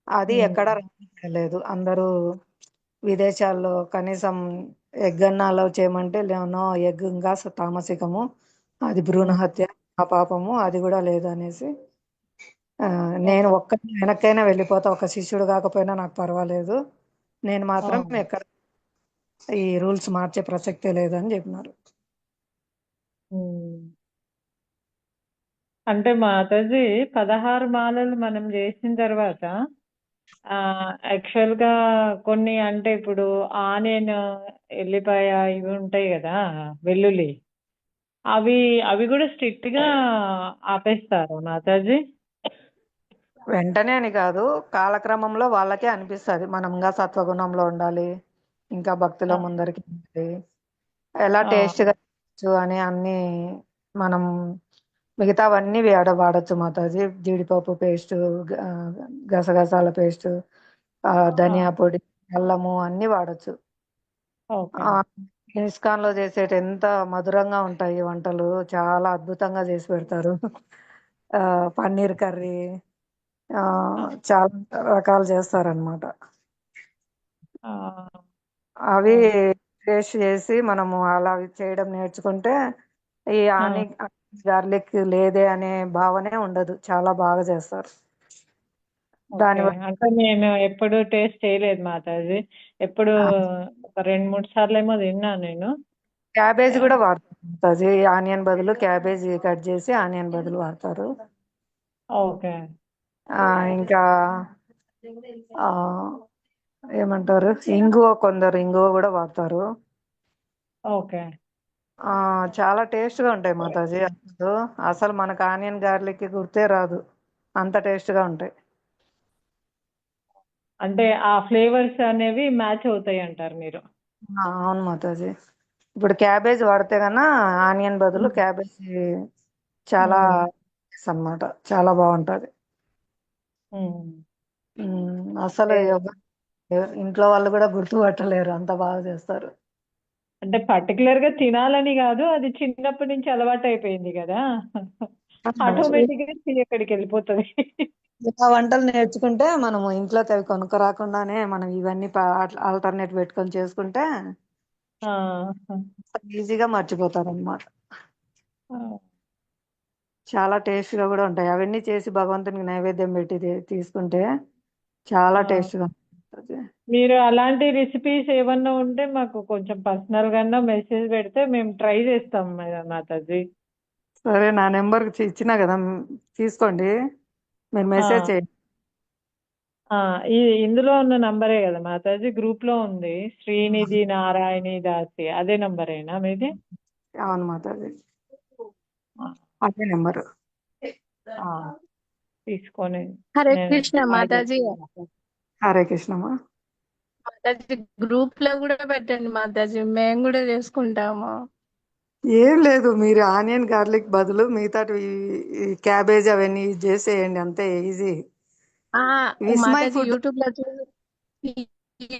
అది ఎక్కడ లేదు, అందరూ విదేశాల్లో కనీసం ఎగ్ అన్నా అలౌ చేయమంటే లేనో, ఎగ్ ఇంకా తామసికము, అది భ్రూణ హత్య, ఆ పాపము, అది కూడా లేదు అనేసి నేను వెనక్కైనా వెళ్ళిపోతా, ఒక శిష్యుడు కాకపోయినా నాకు పర్వాలేదు, నేను మాత్రం ఎక్కడ ఈ రూల్స్ మార్చే ప్రసక్తే లేదని చెప్పినారు. అంటే మాతాజీ 16 మాలలు మనం చేసిన తర్వాత యాక్చువల్ గా కొన్ని అంటే ఇప్పుడు ఆనియన్, ఎల్లిపాయ ఇవి ఉంటాయి కదా, వెల్లుల్లి, అవి కూడా స్ట్రిక్ట్ గా ఆపేస్తారు మాతాజీ. వెంటనే అని కాదు, కాలక్రమంలో వాళ్ళకే అనిపిస్తుంది మనం ఇంకా సత్వగుణంలో ఉండాలి, ఇంకా భక్తిలో ముందరికి ఉండాలి, ఎలా టేస్ట్గా అని అన్ని మనం మిగతావన్నీ వాడచ్చు మాతాజీ. జీడిపప్పు పేస్ట్, గసగసాల పేస్ట్, ధనియా పొడి, అల్లము అన్ని వాడచ్చు. ఇస్కాన్ లో చేసేటి ఎంత మధురంగా ఉంటాయి వంటలు, చాలా అద్భుతంగా చేసి పెడతారు. ఆ పన్నీర్ కర్రీ, ఆ చాలా రకాలు చేస్తారనమాట. ఆ, అవి ఓ- టేస్ట్ చేసి మనము అలా చేయడం నేర్చుకుంటే ఈ ఆ, ఆని గార్లిక్ లేదే అనే భావనే ఉండదు. చాలా బాగా చేస్తారు. ఓకే. దానివల్ల అంటే నేను ఎప్పుడు టేస్ట్ చేయలేదు మాతాజీ. ఎప్పుడు ఒక 2-3 సార్లు ఏమో తిన్నాను నేను. క్యాబేజ్ కూడా వాడతారు. ఆనియన్ బదులు క్యాబేజ్ కట్ చేసి ఆనియన్ బదులు వాడతారు. ఓకే. ఇంకా ఆ ఏమంటారు, ఇంగువ, కొందరు ఇంగువ కూడా వాడతారు. ఓకే. ఆ చాలా టేస్ట్ గా ఉంటాయి మాతాజీ. అసలు మనకు ఆనియన్ గార్లిక్ గుర్తే రాదు, అంత టేస్ట్ గా ఉంటాయి. అంటే ఆ ఫ్లేవర్స్ అనేవి మ్యాచ్ అవుతాయి అంటారు మీరు. అవును మాతాజీ. ఇప్పుడు క్యాబేజ్ వాడితే గన ఆనియన్ బదులు క్యాబేజ్ చాలా ఉమ్, అన్నమాట, చాలా బాగుంటది. ఉమ్. అసలు ఇంట్లో వాళ్ళు కూడా గుర్తుపట్టలేరు, అంత బాగా చేస్తారు. అంటే పర్టికులర్ గా తినాలని కాదు, అది చిన్నప్పటి నుంచి అలవాటు అయిపోయింది కదా, ఆటోమేటిక్ గా ఎక్కడికి వెళ్ళిపోతుంది. ఇలా వంటలు నేర్చుకుంటే మనము ఇంట్లో అవి కొనుక్క రాకుండానే మనం ఇవన్నీ ఆల్టర్నేట్ పెట్టుకొని చేసుకుంటే ఆ, ఈజీగా మర్చిపోతారు అనమాట. ఆ. చాలా టేస్ట్ గా కూడా ఉంటాయి. అవన్నీ చేసి భగవంతునికి నైవేద్యం పెట్టి తీసుకుంటే చాలా ఆ. టేస్ట్ గా ఉంటుంది. మీరు అలాంటి రెసిపీస్ ఏమన్నా ఉంటే మాకు కొంచెం పర్సనల్ గా మెసేజ్ పెడితే మేము ట్రై చేస్తాం మాతాజీ. సరే, నా నెంబర్ ఇచ్చినా కదా, తీసుకోండి, మీరు ఆ, మెసేజ్ చేయండి. ఆ, ఇందులో ఉన్న నంబరే కదా మాతాజీ, గ్రూప్ లో ఉంది శ్రీనిధి నారాయణి దాసి, అదే నంబరేనా మీది? అవును మాతాజీ, ఆ, అదే నెంబరు. ఆ, తీసుకొని హరే నేను కృష్ణ ట్రై మాతాజీ. చేస్తాను. హరే కృష్ణమా. మాతాజీ గ్రూప్ లో కూడా పెట్టండి మాతాజీ, మేము కూడా చేసుకుంటాము. ఏం లేదు, మీరు ఆనియన్ గార్లిక్ బదులు మిగతా క్యాబేజ్ అవన్నీ యూజ్ చేసేయండి, అంతే, ఈజీ. ఆ విస్మై మాతాజీ ఫుడ్.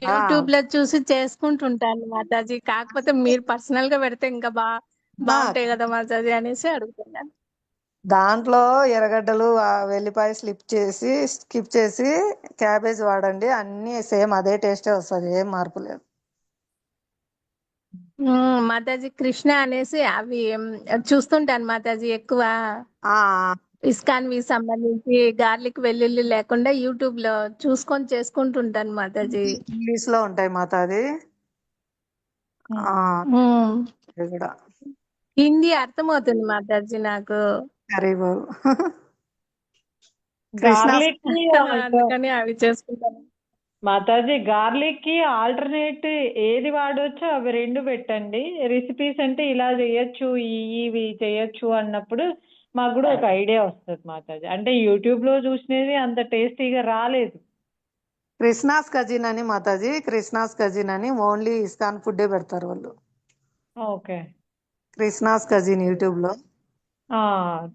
యూట్యూబ్ లో చూసి చేసుకుంటుంటాను మాతాజీ. కాకపోతే మీరు పర్సనల్ గా పెడితే ఇంకా బాగుంటాయి కదా మాతాజీ అనేసి అడుగుతున్నాను. దాంట్లో ఎర్రగడ్డలు, వెల్లిపాయ స్కిప్ చేసి క్యాబేజ్ వాడండి, అన్ని సేమ్ అదే టేస్టే వస్తుంది, ఏం మార్పు లేదు. మాతాజీ కృష్ణ అనేసి అవి చూస్తుంటాను మాతాజీ ఎక్కువ. ఆ ఇస్కాన్ వి సంబంధించి గార్లిక్ వెల్లుల్లి లేకుండా యూట్యూబ్ లో చూసుకొని చేసుకుంటుంటాను మాతాజీ. ఇంగ్లీష్ లో ఉంటాయి మాతాది. ఆ ఉమ్, ఇది కూడా హిందీ అర్థమవుతుంది మాతాజీ నాకు. హరిబో. కృష్ణ. గార్లిక్ కి అందుకని అవి చేసుకుంటాను. మాతాజీ, గార్లిక్ కి ఆల్టర్నేట్ ఏది వాడొచ్చో అవి రెండు పెట్టండి. రెసిపీస్ అంటే ఇలా చేయొచ్చు, ఇవి చేయొచ్చు అన్నప్పుడు మాకు కూడా ఒక ఐడియా వస్తుంది మాతాజీ. అంటే యూట్యూబ్ లో చూసినది అంత టేస్టీగా రాలేదు. కృష్ణాస్ కజిన్ అని మాతాజీ, కృష్ణాస్ కజిన్ అని ఓన్లీ ఇస్కాన్ ఫుడ్డే పెడతారు వాళ్ళు. ఓకే. కృష్ణాస్ కజిన్ యూట్యూబ్ లో.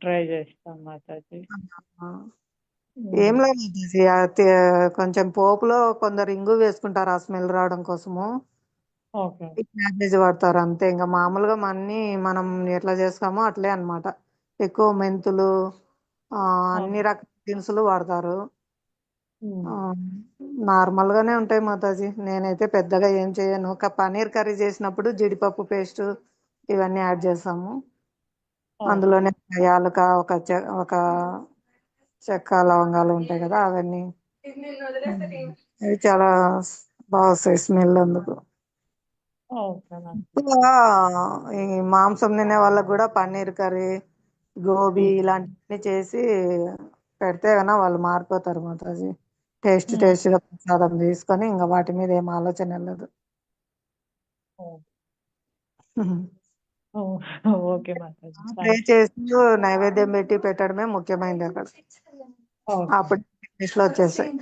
ట్రై చేస్తాం మాతాజీ. ఆ, ఏం లేదు మాతాజీ, కొంచెం పోపులో కొందరు ఇంగు వేసుకుంటారు ఆ స్మెల్ రావడం కోసము. ఓకే. క్యాబేజ్ వాడతారు అంతే. ఇంకా మామూలుగా మనం ఎట్లా చేస్తామో అట్లే అన్నమాట. ఎక్కువ మెంతులు, అన్ని రకాల దినుసులు వాడతారు. నార్మల్ గానే ఉంటాయి మాతాజీ. నేనైతే పెద్దగా ఏం చేయను. ఒక పన్నీర్ కర్రీ చేసినప్పుడు జీడిపప్పు పేస్ట్ ఇవన్నీ యాడ్ చేస్తాము. అందులోనే యాలక, ఒక చెక్క, లవంగాలు ఉంటాయి కదా, అవన్నీ అవి చాలా బాగా వస్తాయి స్మెల్ అందుకు. ఓకే. ఎక్కువ ఈ మాంసం తినే వాళ్ళకు కూడా పన్నీర్ కర్రీ, గోబీ ఇలాంటివన్నీ చేసి పెడితే గన వాళ్ళు మారిపోతారు మాతాజీ. టేస్ట్ గా ప్రసాదం తీసుకొని ఇంకా వాటి మీద ఏం ఆలోచన వెళ్ళదు. ఓకే మాతాజీ, ప్రే థ్యాంక్స్. చేస్తూ నైవేద్యం పెట్టి పెట్టడమే ముఖ్యమైనది అక్కడ. ఓకే. అప్పుడు టేస్ట్ లో వచ్చేస్తాయి.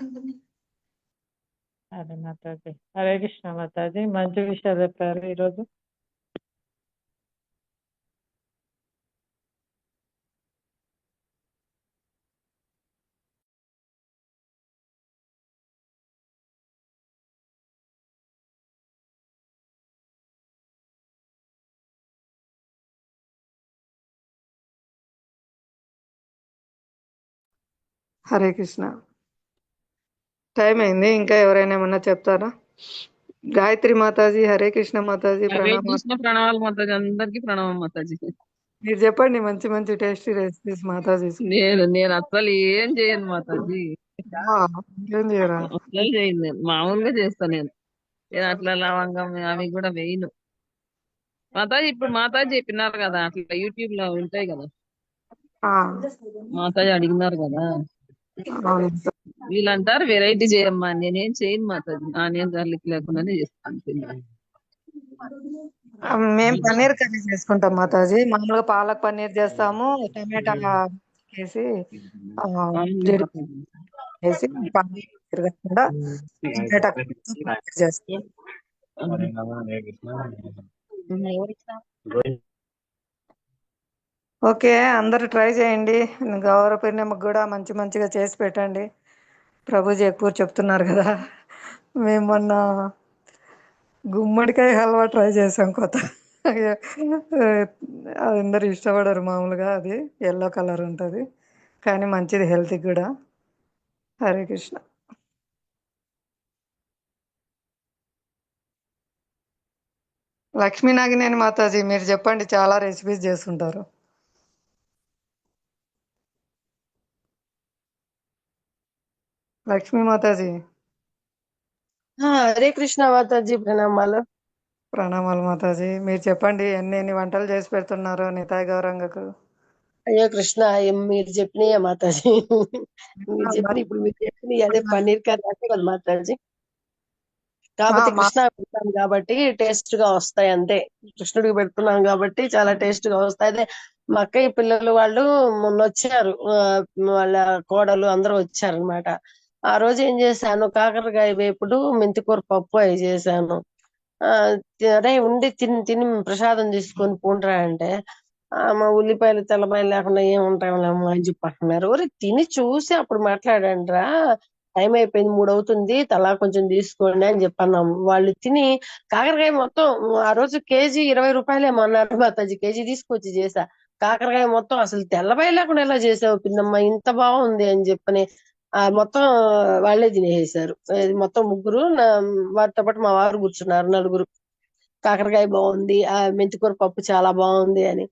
అదే మాతాజీ. హరే కృష్ణ మాతాజీ, మంచి విషయాలు చెప్పారు ఈరోజు. హరే కృష్ణ. టైం అయింది. ఇంకా ఎవరైనా ఏమన్నా చెప్తారా? గాయత్రి మాతాజీ, హరే కృష్ణ మాతాజీ, హరే ప్రణామాలు. కృష్ణ ప్రణామాలు మాతాజీ, అందరికి ప్రణామం మాతాజీ. మీరు చెప్పండి మంచి మంచి టేస్టీ రెసిపీస్ మాతాజీ. నేను అసలు ఏం చేయను మాతాజీ, ఏం చేయరా? అసలు చేయను. నేను మామూలుగా చేస్తాను. నేను అట్లా లవంగం అవి కూడా వేయను మాతాజీ. ఇప్పుడు మాతాజీ చెప్పినారు కదా, అట్లా యూట్యూబ్ లో ఉంటాయి కదా, ఆ, మాతాజీ అడిగినారు కదా, అవును. వీళ్ళంటారు వెరైటీ చేయమ్మా. నేనేం చేయను మాతాజీ, ఆనియన్ గార్లిక్ లేకుండానే చేస్తాను. మేము పన్నీర్ కర్రీ చేసుకుంటాం మాతాజీ. మామూలుగా పాలక్ పన్నీర్ చేస్తాము, టమాటా వేసి జీడిపప్పు వేసి పన్నీర్ కాకుండా టమాటా పన్నీర్ చేస్తాం. ఓకే, అందరూ ట్రై చేయండి. గౌరవ పూర్ణిమకు కూడా మంచి మంచిగా చేసి పెట్టండి. ప్రభుజీ ఎక్కువ చెప్తున్నారు కదా. మేము మొన్న గుమ్మడికాయ హల్వా ట్రై చేసాం కొత్త. అందరు ఇష్టపడరు మామూలుగా, అది ఎల్లో కలర్ ఉంటుంది కానీ మంచిది హెల్త్కి కూడా. హరే కృష్ణ. లక్ష్మీ నాగినేని మాతాజీ మీరు చెప్పండి, చాలా రెసిపీస్ చేస్తుంటారు. లక్ష్మీ మాతాజీ. హరే కృష్ణ మాతాజీ, ప్రణామాలు. ప్రణామాలు మాతాజీ. మీరు చెప్పండి ఎన్ని వంటలు చేసి పెడుతున్నారో నితాయ్ గౌరంగకు. అయ్యో కృష్ణ, మీరు చెప్పినయే మాతాజీ. ఇప్పుడు మీరు చెప్పిన అదే పన్నీర్ కర్రీ అంటే కదా మాతాజీ. కాకపోతే కృష్ణ పెడతాం కాబట్టి టేస్ట్ గా వస్తాయి అంతే. కృష్ణుడికి పెడుతున్నాం కాబట్టి చాలా టేస్ట్ గా వస్తాయి. అదే మా అక్కయ్య పిల్లలు వాళ్ళు మొన్న వచ్చారు, వాళ్ళ కోడలు అందరూ వచ్చారు అనమాట. ఆ రోజు ఏం చేశాను, కాకరకాయ వేపుడు మెంతికూర పప్పు అవి చేశాను. అరే ఉండి తిని తిని ప్రసాదం తీసుకొని పోండ్రా అంటే, మా ఉల్లిపాయలు తెల్లపాయలు లేకుండా ఏం ఉంటాయమ్మా అని చెప్పి అంటున్నారు. ఒరే తిని చూసి అప్పుడు మాట్లాడండి రా, టైం అయిపోయింది 3 అవుతుంది, తలా కొంచెం తీసుకోండి అని చెప్పన్నాం. వాళ్ళు తిని కాకరకాయ మొత్తం ఆ రోజు కేజీ 20 రూపాయలేమో అన్నారు మాతాజీ. కేజీ తీసుకొచ్చి చేసా. కాకరకాయ మొత్తం అసలు తెల్లపాయ లేకుండా ఎలా చేసావు పిన్నమ్మ, ఇంత బాగుంది అని చెప్పని మొత్తం వాళ్ళే తినేసారు. మొత్తం ముగ్గురు, వారితో పాటు మా వారు కూర్చున్నారు, నలుగురు. కాకరకాయ బాగుంది, మెంతికూర పప్పు చాలా బాగుంది అని.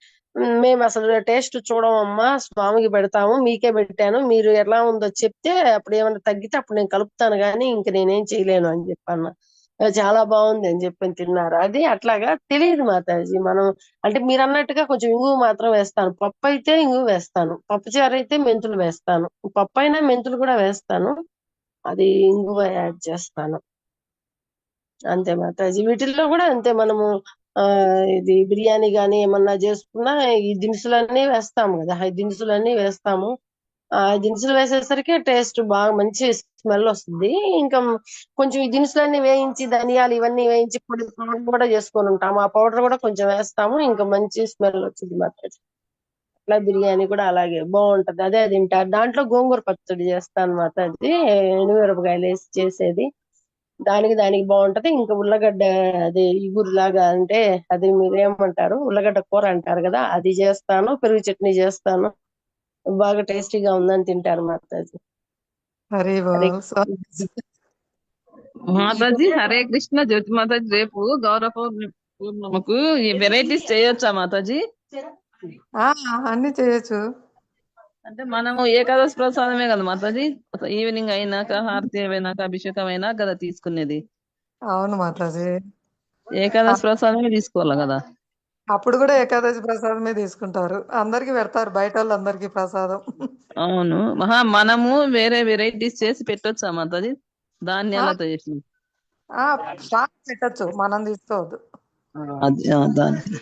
మేము అసలు టేస్ట్ చూడమమ్మా, స్వామికి పెడతాము, మీకే పెట్టాను, మీరు ఎలా ఉందో చెప్తే అప్పుడు ఏమైనా తగ్గితే అప్పుడు నేను కలుపుతాను గానీ ఇంక నేనేం చేయలేను అని చెప్పన్న. చాలా బాగుంది అని చెప్పని తిన్నారు. అది అట్లాగా తెలియదు మాతాజీ. మనం అంటే మీరు అన్నట్టుగా కొంచెం ఇంగువ మాత్రం వేస్తాను. పప్పు అయితే ఇంగువ వేస్తాను, పప్పుచారు అయితే మెంతులు వేస్తాను, పప్పు అయినా మెంతులు కూడా వేస్తాను, అది ఇంగువ యాడ్ చేస్తాను అంతే మాతాజీ. వీటిల్లో కూడా అంతే. మనము ఇది బిర్యానీ గాని ఏమన్నా చేసుకున్నా ఈ దినుసులన్నీ వేస్తాము కదా, ఈ దినుసులన్నీ వేస్తాము. దినుసులు వేసేసరికి టేస్ట్ బాగా మంచి స్మెల్ వస్తుంది. ఇంకా కొంచెం ఈ దినుసులన్నీ వేయించి ధనియాలు ఇవన్నీ వేయించి పొడి పౌడర్ కూడా చేసుకొని ఉంటాము. ఆ పౌడర్ కూడా కొంచెం వేస్తాము, ఇంకా మంచి స్మెల్ వచ్చింది మాతాజీ. అట్లా బిర్యానీ కూడా అలాగే బాగుంటది, అదే తింటారు. దాంట్లో గోంగూర పచ్చడి చేస్తాను మాతాజీ, ఎండుమిరపకాయలు వేసి చేసేది. దానికి బాగుంటది. ఇంకా ఉల్లగడ్డ అది ఇగురులాగా అంటే అది మీరు ఏమంటారు, ఉల్లగడ్డ కూర అంటారు కదా, అది చేస్తాను. పెరుగు చట్నీ చేస్తాను, బాగా టేస్టీగా ఉందని తింటారు మాతాజీ. హరే మాతాజీ హరే కృష్ణ. జ్యోతి మాతాజీ, రేపు గౌరవ పూర్ణిమకు ఈ వెరైటీస్ చేయొచ్చా మాతాజీ? అన్ని చేయొచ్చు. అంటే మనము ఏకాదశి ప్రసాదమే కదా మాతాజీ, ఈవినింగ్ అయినాక హారతి అయినాక అభిషేకం అయినాక కదా తీసుకునేది. అవును మాతాజీ. ఏకాదశి ప్రసాదమే తీసుకోవాలి కదా. అప్పుడు కూడా ఏకాదశి ప్రసాదమే తీసుకుంటారు, అందరికి పెడతారు, బయట వాళ్ళందరికీ ప్రసాదం. అవును, మనము వేరే వెరైటీస్ చేసి పెట్టొచ్చా మాతాజీ? ధాన్యాలతో చేసి పెట్టచ్చు, మనం తీసుకోవద్దు.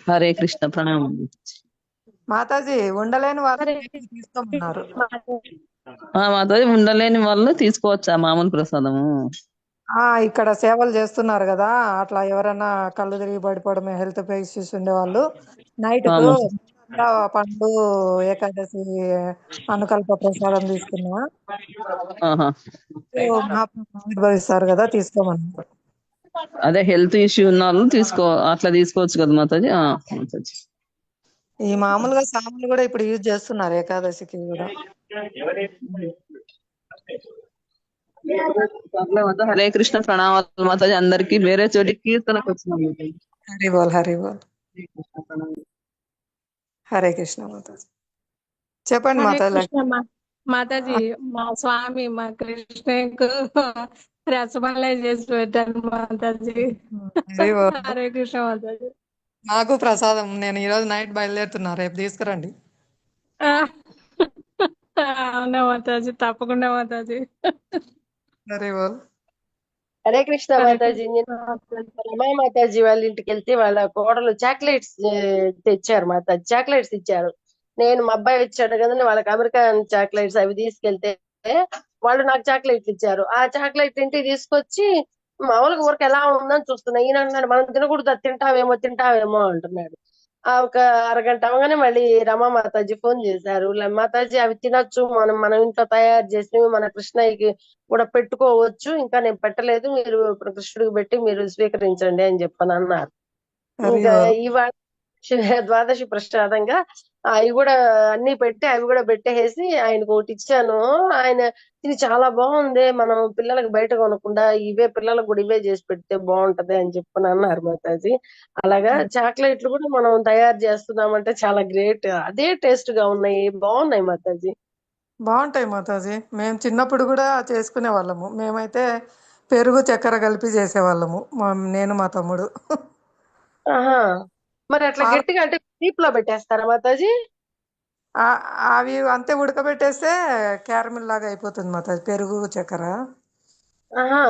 హరే కృష్ణ, ప్రణామం మాతాజీ. ఉండలేని వాళ్ళు తీసుకోమన్నారు. మాతాజీ ఉండలేని వాళ్ళు తీసుకోవచ్చా మామూలు ప్రసాదము? ఇక్కడ సేవలు చేస్తున్నారు కదా, అట్లా ఎవరైనా కళ్ళు తిరిగి పడిపోవడం, హెల్త్ ఇష్యూస్ ఉండే వాళ్ళు నైట్ కు పండు ఏకాదశి అనుకల్ప ప్రసాదం తీసుకున్నా అనుభవిస్తారు కదా, తీసుకోమన్నారు. అదే హెల్త్ ఇష్యూ ఉన్న వాళ్ళు అట్లా తీసుకోవచ్చు కదా మాతాజీ. ఈ మామూలుగా సాములు కూడా ఇప్పుడు యూజ్ చేస్తున్నారు ఏకాదశికి కూడా. సర్లే మాత, హరే కృష్ణ ప్రణామాలు మాతాజీ అందరికి. వేరే చోటికి కీర్తనకు వచ్చినాం మాతాజీ. హరి బోల్ హరి బోల్. హరే కృష్ణ ప్రణామాలు. హరే కృష్ణ మాతాజీ. చెప్పండి హరే మాతాజీ. కృష్ణ మాతాజీ, మా స్వామి మా కృష్ణకు రసమలై చేసి పెట్టాను మాతాజీ. హరి బోల్. హరే కృష్ణ మాతాజీ. నాకు ప్రసాదం, నేను ఈరోజు నైట్ బయలుదేరుతున్నా, రేపు తీసుకురండి. ఆ, అవునా మాతాజీ, తప్పకుండా మాతాజీ. హరి బోల్. హరే కృష్ణ హరే మాతాజీ. నేను కృష్ణ మాతాజీ. రమా మాతాజీ వాళ్ళ ఇంటికి వెళ్తే వాళ్ళ కోడలు చాక్లెట్స్ తెచ్చారు మాతాజీ, చాక్లెట్స్ ఇచ్చారు. నేను మా అబ్బాయి వచ్చాడు కదా, వాళ్ళకి అమెరికన్ చాక్లెట్స్ అవి తీసుకెళ్తే వాళ్ళు నాకు చాక్లెట్లు ఇచ్చారు. ఆ చాక్లెట్ ఇంటికి తీసుకొచ్చి మామూలుగా ఊరికి ఎలా ఉందని చూస్తున్నా. ఈయన అంటున్నాడు, మనం తినకూడదు, అది తింటావేమో అంటున్నాడు. ఆ ఒక అరగంట అవగానే మళ్ళీ రమా మాతాజీ ఫోన్ చేశారు. మాతాజీ అవి తినొచ్చు, మనం ఇంట్లో తయారు చేసినవి మన కృష్ణయ్యకి కూడా పెట్టుకోవచ్చు, ఇంకా నేను పెట్టలేదు, మీరు ఇప్పుడు కృష్ణుడికి పెట్టి మీరు స్వీకరించండి అని చెప్పని అన్నారు. హరి ఇంకా బోల్. ఇవాళ ద్వాదశి ప్రసాదంగా అవి కూడా అన్ని పెట్టి అవి కూడా పెట్టేసి ఆయనకు ఒకటి ఇచ్చాను. ఆయన ఇది చాలా బాగుంది, మనం పిల్లలకు బయట కొనకుండా పిల్లలకు కూడా ఇవే చేసి పెడితే బాగుంటది అని చెప్పని అన్నారు మాతాజీ. అలాగా చాక్లెట్లు కూడా మనం తయారు చేస్తున్నామంటే చాలా గ్రేట్. అదే టేస్ట్ గా ఉన్నాయి, బాగున్నాయి మాతాజీ. బాగుంటాయి మాతాజీ. మేము చిన్నప్పుడు కూడా చేసుకునే వాళ్ళము. మేమైతే పెరుగు చక్కెర కలిపి చేసేవాళ్ళము, నేను మా తమ్ముడు. ఆహా, మరి అట్లా పాల గట్టిగా అంటే డీప్ లో పెట్టేస్తారా మాతాజీ? అవి అంతే ఉడకబెట్టేస్తే క్యారమిల్ లాగా అయిపోతుంది మాతాజీ, పెరుగు చక్కెర. ఆహా,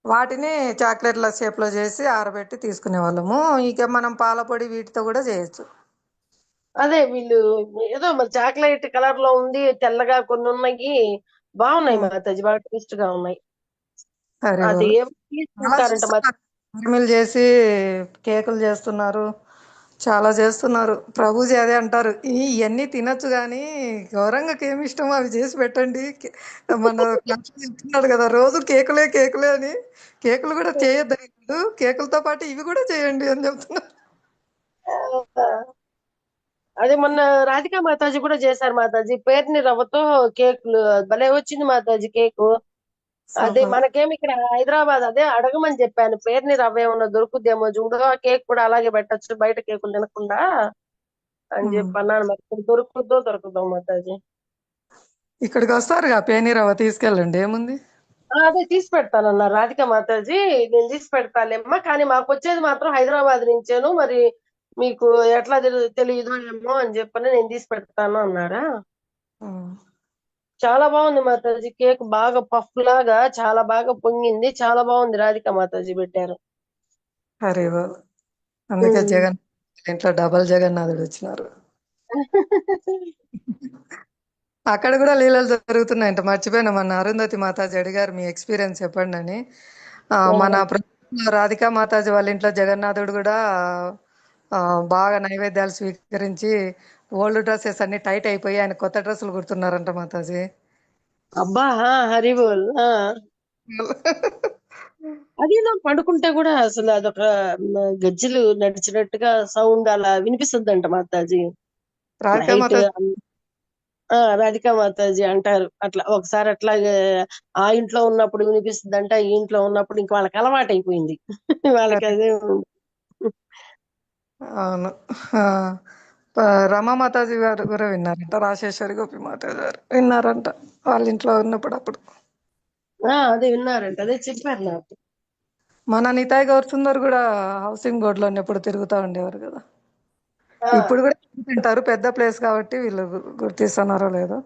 వాటిని చాక్లెట్ల షేప్లో చేసి ఆరబెట్టి తీసుకునే వాళ్ళము. ఇక మనం పాల పొడి వీటితో కూడా చేయొచ్చు. అదే వీళ్ళు ఏదో మరి చాక్లెట్ కలర్ లో ఉంది, తెల్లగా కొన్ని ఉన్నాయి, బాగున్నాయి మాతాజీ, బాగా టేస్ట్ గా ఉన్నాయి. హరి అది బోల్. ఏం చాలా తీసుకుంటారంట చేస్తున్నారు, క్యారమిల్ చేసి కేకులు చేస్తున్నారు, చాలా చేస్తున్నారు. ప్రభుజీ అదే అంటారు, ఇవన్నీ తినొచ్చు కానీ గౌరంగకి ఏమి ఇష్టమో అవి చేసి పెట్టండి. మన క్లాస్లో చెప్తున్నాడు కదా, రోజు కేకులే కేకులే అని. కేకులు కూడా చేయొద్దని కాదు, కేకులతో పాటు ఇవి కూడా చేయండి అని చెప్తున్నారు. అదే మొన్న రాధికా మాతాజీ కూడా చేశారు మాతాజీ, పేరుని రవ్వతో కేకులు భలే వచ్చింది మాతాజీ కేకు. అదే ఆహా. మనకేమి ఇక్కడ హైదరాబాద్ అదే అడగమని చెప్పాను, పేరుని రవ్వ ఏమన్నా దొరుకుద్దేమో చూడు, ఆ కేక్ కూడా అలాగే పెట్టచ్చు బయట కేకులు తినకుండా అని చెప్పి అన్నాను. మరి ఇక్కడ దొరుకుద్దో మాతాజీ. ఇక్కడికి వస్తారుగా, పేని రవ్వ తీసుకెళ్ళండి, ఏముంది. అదే తీసి పెడతానన్నారు రాధికా మాతాజీ, నేను తీసి పెడతాలేమ్మా, కానీ మాకు వచ్చేది మాత్రం హైదరాబాద్ నుంచేను, మరి మీకు ఎట్లా తెలియదు ఏమో అని చెప్పని నేను తీసి పెడతాను అన్నారా. చాలా బాగుంది మాతాజీ, కేక్ బాగా పఫ్ లాగా చాలా బాగా పొంగింది, చాలా బాగుంది, రాధికా మాతాజీ పెట్టారు. హరి బోల్. అందుకే జగన్ ఇంట్లో డబల్ జగన్నాథుడు వచ్చినారు. అక్కడ కూడా లీలలు జరుగుతున్నాయంట, మర్చిపోయినా. మన అరుంధతి మాతాజీ అడిగారు మీ ఎక్స్పీరియన్స్ చెప్పండి అని. మన ప్రభుత్వంలో రాధికా మాతాజీ వాళ్ళ ఇంట్లో జగన్నాథుడు కూడా బాగా నైవేద్యాలు స్వీకరించి ఓల్డ్ డ్రెస్సెస్ అన్ని టైట్ అయిపోయి ఆయన కొత్త డ్రెస్సులు కుడుతున్నారంట మాతాజీ. అబ్బా, హరిబోల్. అది నా పడుకుంటే కూడా అసలు అదొక గజ్జలు నడిచినట్టుగా సౌండ్ అలా వినిపిస్తుందంట మాతాజీ రాధికా నైట్. మాతాజీ రాధికా మాతాజీ అంటారు అట్లా, ఒకసారి అట్లాగే ఆ ఇంట్లో ఉన్నప్పుడు వినిపిస్తుందంట, ఈ ఇంట్లో ఉన్నప్పుడు ఇంకా వాళ్ళకి అలవాటు అయిపోయింది. వాళ్ళకి అదే ఉంది. అవును. రమా మాతాజీ గారు కూడా విన్నారంట, రాజేశ్వరి గోపి మాతాజీ గారు విన్నారంట వాళ్ళ ఇంట్లో ఉన్నప్పుడు. అప్పుడు అదే విన్నారంట, అదే చెప్పారు నాకు. మన నితాయ్ గౌర్ సుందర్ కూడా హౌసింగ్ బోర్డ్ లో ఎప్పుడు తిరుగుతూ ఉండేవారు కదా. ఇప్పుడు కూడా తింటారు, పెద్ద ప్లేస్ కాబట్టి వీళ్ళు గుర్తిస్తున్నారో లేదో.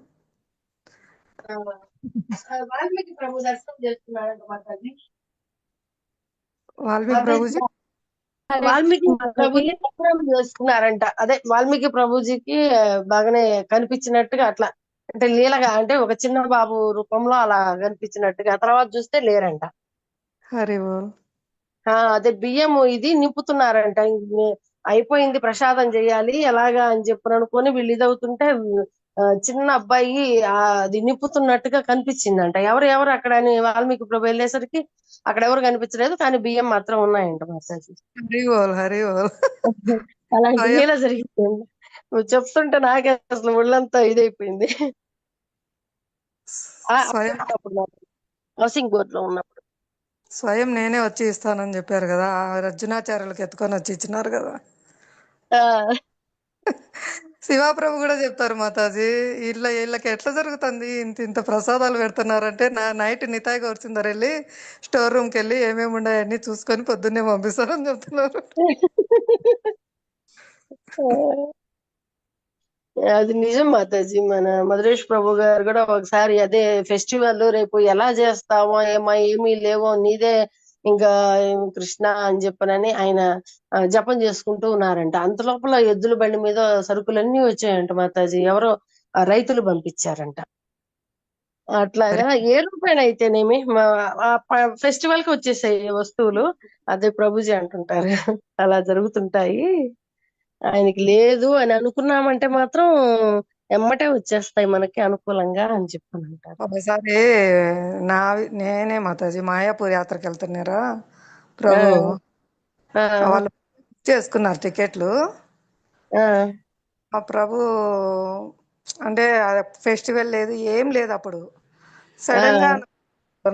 వాల్మీకి ప్రభు దర్శనం చేస్తున్నారంట మాతాజీ. వాల్మీకి ప్రభుజీ హరే వాల్మీకి మాతాజీ. ప్రభుజీ దర్శనం చేసుకున్నారంట. అదే వాల్మీకి ప్రభుజీకి బాగానే కనిపించినట్టుగా అట్లా, అంటే లీలగా, అంటే ఒక చిన్న బాబు రూపంలో అలా కనిపించినట్టుగా, తర్వాత చూస్తే లేరంట. హరి బోల్. అదే బియ్యం ఇది నింపుతున్నారంట, అయిపోయింది ప్రసాదం చేయాలి ఎలాగా అని చెప్పి అనుకొని వీళ్ళు ఇదవుతుంటే చిన్న అబ్బాయి అది నింపుతున్నట్టుగా కనిపించిందంట. ఎవరు అక్కడ అని వాల్మీకి ప్రభు వెళ్ళేసరికి అక్కడ ఎవరు కనిపించలేదు, కానీ బియ్యం మాత్రం ఉన్నాయంట మాతాజీ. హరి బోల్. హరి బోల్. అలాంటి లీల జరిగింది. నువ్వు చెప్తుంటే నాకే అసలు ఒళ్ళంతా ఇదైపోయింది. స్వయం అప్పుడు హౌసింగ్ బోర్డ్ లో ఉన్నప్పుడు స్వయం నేనే వచ్చి ఇస్తానని చెప్పారు కదా, ఆ రజ్జునాచార్యులకు ఎత్తుకొని వచ్చి ఇచ్చినారు కదా. ఆ, శివాప్రభు కూడా చెప్తారు మాతాజీ, వీళ్ళకి ఎట్లా జరుగుతుంది, ఇంత ఇంత ప్రసాదాలు పెడుతున్నారంటే, నైట్ నితాయి గౌరసిందర్ వెళ్ళి స్టోర్ రూమ్కి వెళ్ళి ఏమేమి ఉన్నాయో అన్ని చూసుకొని పొద్దున్నే పంపిస్తారని చెప్తున్నారు. అది నిజం మాతాజీ. మన మధురేష్ ప్రభు గారు కూడా ఒకసారి అదే ఫెస్టివల్ రేపు ఎలా చేస్తామో ఏమీ లేవో నీదే ఇంకా కృష్ణ అని చెప్పనని ఆయన జపం చేసుకుంటూ ఉన్నారంట. అంత లోపల ఎద్దుల బండి మీద సరుకులన్నీ వచ్చాయంట మాతాజీ. ఎవరో రైతులు పంపించారంట. అట్లాగా ఏ రూపాయన అయితేనేమి ఫెస్టివల్ కి వచ్చేసాయి వస్తువులు. అదే ప్రభుజీ అంటుంటారు అలా జరుగుతుంటాయి. ఆయనకి లేదు అని అనుకున్నామంటే మాత్రం ఎమ్మటే వచ్చేస్తాయి మనకి అనుకూలంగా అని చెప్పని అంటారు. ఒకసారి నేనే మాతాజీ మాయాపూర్ యాత్రకు వెళ్తున్నారా ఆ, ప్రభు, ఆ, వాళ్ళు చేసుకున్నారు టికెట్లు. ఆ, ఆ ప్రభు అంటే ఫెస్టివల్ లేదు, ఏం లేదు. అప్పుడు ఆ, సడన్ గా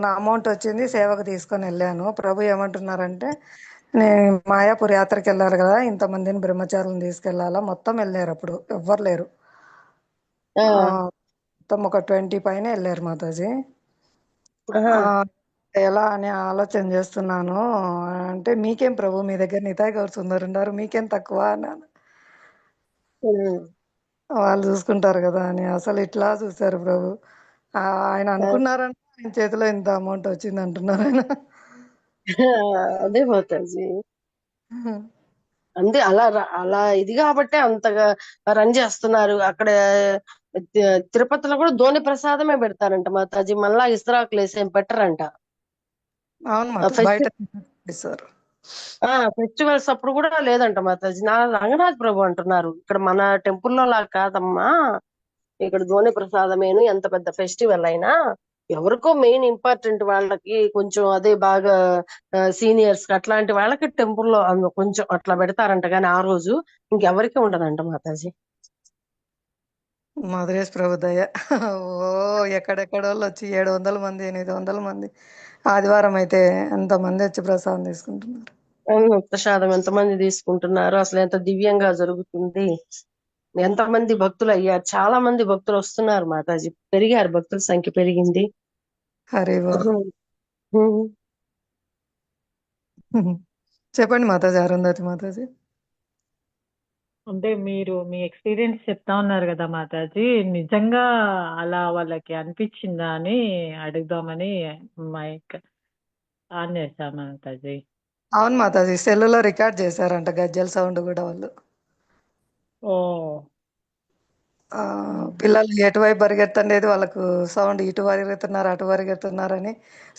నా అమౌంట్ వచ్చింది, సేవకు తీసుకొని వెళ్ళాను. ప్రభు ఏమంటున్నారంటే, నేను మాయాపూర్ యాత్రకు వెళ్ళాలి కదా, ఇంతమందిని బ్రహ్మచారులను తీసుకెళ్లాలా, మొత్తం వెళ్ళారు. అప్పుడు ఎవ్వరు లేరు. ఆ, ఆ, మొత్తం ఒక 20 పైన వెళ్ళారు మాతాజీ. ఆహా, ఆ, ఎలా అని ఆలోచన చేస్తున్నాను అంటే, మీకేం ప్రభు, మీ దగ్గర నితాయ్ గౌర్ సుందర్ ఉన్నారు, మీకేం తక్కువ అన్నాను. ఉమ్, వాళ్ళు చూసుకుంటారు కదా అని. అసలు ఇట్లా చూశారు ప్రభు. ఆయన ఆ, అనుకున్నారంటే ఆయన చేతిలో ఇంత అమౌంట్ వచ్చింది అంటున్నారు ఆయన. అదే మాతాజీ. అంతే, అలా ఇది కాబట్టే అంతగా రన్ చేస్తున్నారు. అక్కడ తిరుపతిలో కూడా దోని ప్రసాదమే పెడతారంట మాతాజీ. మళ్ళా ఇస్తరాకులు వేసి ఏం పెట్టరంట. అవును మాత, బయట సార్. ఫెస్టివల్స్ అప్పుడు కూడా లేదంట మాతాజీ. రంగనాథ్ ప్రభు అంటున్నారు, ఇక్కడ మన టెంపుల్లో లాగా కాదమ్మా, ఇక్కడ దోని ప్రసాదమేను, ఎంత పెద్ద ఫెస్టివల్ అయినా ఎవరికో మెయిన్ ఇంపార్టెంట్ వాళ్ళకి కొంచెం అదే బాగా సీనియర్స్ అట్లాంటి వాళ్ళకి టెంపుల్లో కొంచెం అట్లా పెడతారంట, కానీ ఆ రోజు ఇంకెవరికి ఉండదంట మాతాజీ. మధురేష్ ప్రభు దయ. ఓ ఎక్కడెక్కడ వాళ్ళు వచ్చి 700 మంది 800 మంది ఆదివారం అయితే ఎంతమంది వచ్చి ప్రసాదం తీసుకుంటున్నారు. ప్రసాదం ఎంతమంది తీసుకుంటున్నారు, అసలు ఎంత దివ్యంగా జరుగుతుంది. ఎంతమంది భక్తులు అయ్యారు, చాలా మంది భక్తులు వస్తున్నారు మాతాజీ. పెరిగారు, భక్తుల సంఖ్య పెరిగింది. హరి చెప్పండి మాతాజీ, అరుంధతి మాతాజీ. అంటే మీరు మీ ఎక్స్పీరియన్స్ చెప్తా ఉన్నారు కదా మాతాజీ, నిజంగా అలా వాళ్ళకి అనిపించిందా అని అడుగుదామని మైక్ ఆన్ చేశాను మాతాజీ. అవును మాతాజీ, సెల్లులో రికార్డ్ చేశారంట గజ్జల సౌండ్ కూడా వాళ్ళు. ఓ పిల్లలు ఎటువైపు పరిగెత్తండేది, వాళ్ళకు సౌండ్ ఇటు పరిగెత్తున్నారు అటు పరిగెత్తున్నారని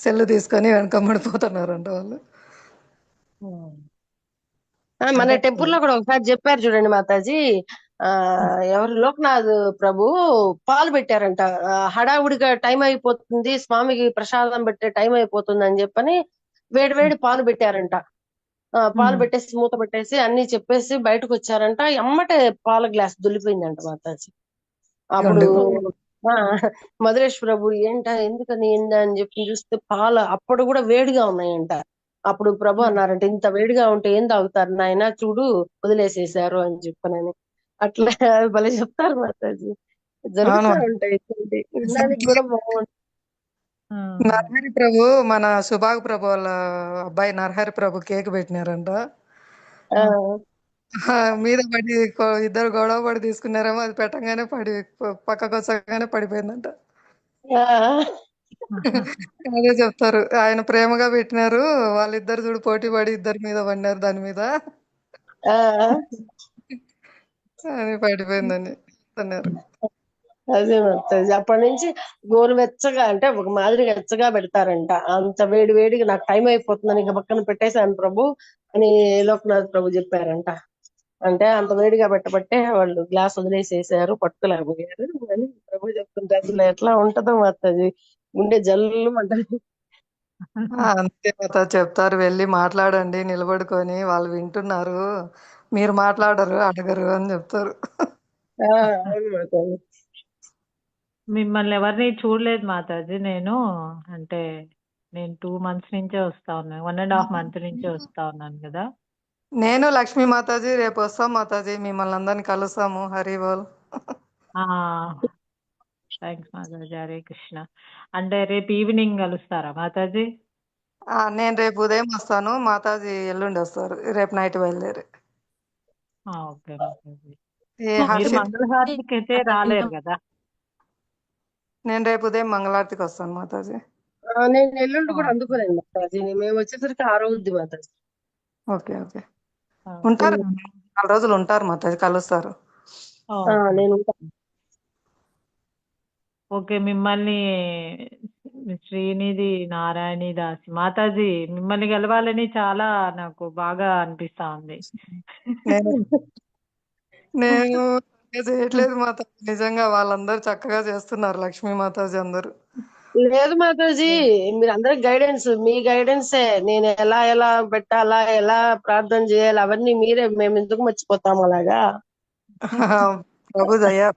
సెల్లు తీసుకొని వెనకమ్మడిపోతున్నారంట వాళ్ళు. మన అంటే టెంపుల్లో కూడా ఒకసారి చెప్పారు చూడండి మాతాజీ. ఎవరు లోక్నాథ్ ప్రభు పాలు పెట్టారంట. హడావుడిగా టైం అయిపోతుంది, స్వామికి ప్రసాదం పెట్టే టైం అయిపోతుంది అని చెప్పని వేడి పాలు పెట్టారంట. పాలు పెట్టేసి మూత పెట్టేసి అన్ని చెప్పేసి బయటకు వచ్చారంట. ఎమ్మటే పాల గ్లాస్ దులిపోయిందంట మాతాజీ. అప్పుడు మధురేష్ ప్రభు ఎందుకని ఏందా అని చెప్పి చూస్తే పాలు అప్పుడు కూడా వేడిగా ఉన్నాయంట. అప్పుడు ప్రభు అన్నారంట, ఇంత వేడిగా ఉంటే ఏం తాగుతారు నాయన, చూడు వదిలేసేసారు అని చెప్పనని. అట్లా భలే చెప్తారు మాతాజీ. జరుగుతూ ఉంటాయి, వినడానికి కూడా బాగుంటుంది. నరహరి ప్రభు, మన సుభాగ్ ప్రభు వాళ్ళ అబ్బాయి నరహరి ప్రభు కేక్ పెట్టినారంట. మీద పడి ఇద్దరు గొడవ పడి తీసుకున్నారేమో, అది పెట్టంగానే పక్కకు వచ్చగానే పడిపోయిందంట. అదే చెప్తారు, ఆయన ప్రేమగా పెట్టినారు, వాళ్ళిద్దరు చూడు పోటీ పడి ఇద్దరి మీద పడినారు దాని మీద అని పడిపోయిందని అన్నారు. అదే మాతాజీ, అప్పటి నుంచి గోరువెచ్చగా అంటే ఒక మాదిరిగా వెచ్చగా పెడతారంట. అంత వేడిగా నాకు టైం అయిపోతుందని ఇక పక్కన పెట్టేశాను ప్రభు అని లోక్నాథ్ ప్రభు చెప్పారంట. అంటే అంత వేడిగా పెట్టబట్టే వాళ్ళు గ్లాస్ వదిలేసేసారు, పట్టుకోలేకపోయారు అని ప్రభు చెప్తుంటే అసలు ఎట్లా ఉంటదో మాతాజీ, గుండె జల్లు అంటారు. అంతే మాతాజీ, చెప్తారు వెళ్ళి మాట్లాడండి నిలబడుకొని, వాళ్ళు వింటున్నారు, మీరు మాట్లాడరు అడగరు అని చెప్తారు. అవును మాతాజీ. మిమ్మల్ని ఎవరిని చూడలేదు మాతాజీ నేను. అంటే నేను 2 months నుంచే వస్తా ఉన్నాను. 1.5 month నుంచే వస్తా ఉన్నాను కదా. నేను లక్ష్మీ మాతాజీ రేపు వస్తాం మాతాజీ, మిమ్మల్ని అందరిని కలుస్తాము. హరి బోల్. థ్యాంక్స్ మాతాజీ. హరే కృష్ణ. అంటే రేపు ఈవినింగ్ కలుస్తారా మాతాజీ? నేను రేపు ఉదయం వస్తాను, మాతాజీ ఎల్లుండి వస్తారు, రేపు నైట్ బయలుదేరి. ఓకే మాతాజీ. ఏ మీరు హర్షిత్ మంగళహారతికి అయితే రాలేరు కదా. నేను రేపు ఉదయం మంగళారతికి వస్తాను మాతాజీ. నేను ఎల్లుండి కూడా అందుకోలేను మాతాజీ, మేము వచ్చేసరికి 6 అవుద్ది మాతాజీ. ఓకే ఓకే, ఉంటారు 4 రోజులు ఉంటారు మాతాజీ, కలుస్తారు. నేను ఉంటాను. ఓకే, మిమ్మల్ని శ్రీనిధి నారాయణి దాసి మాతాజీ మిమ్మల్ని కలవాలని చాలా నాకు బాగా అనిపిస్తా ఉంది. నేను నేను చేయట్లేదు మాతాజీ, నిజంగా వాళ్ళందరూ చక్కగా చేస్తున్నారు, లక్ష్మీ మాతాజీ అందరూ. లేదు మాతాజీ, మీరు అందరికి గైడెన్స్, మీ గైడెన్సే. నేను ఎలా ఎలా పెట్టాలా, ఎలా ప్రార్థన చేయాలి, అవన్నీ మీరే. మేము ఎందుకు మర్చిపోతాము అలాగా. ప్రభు దయా.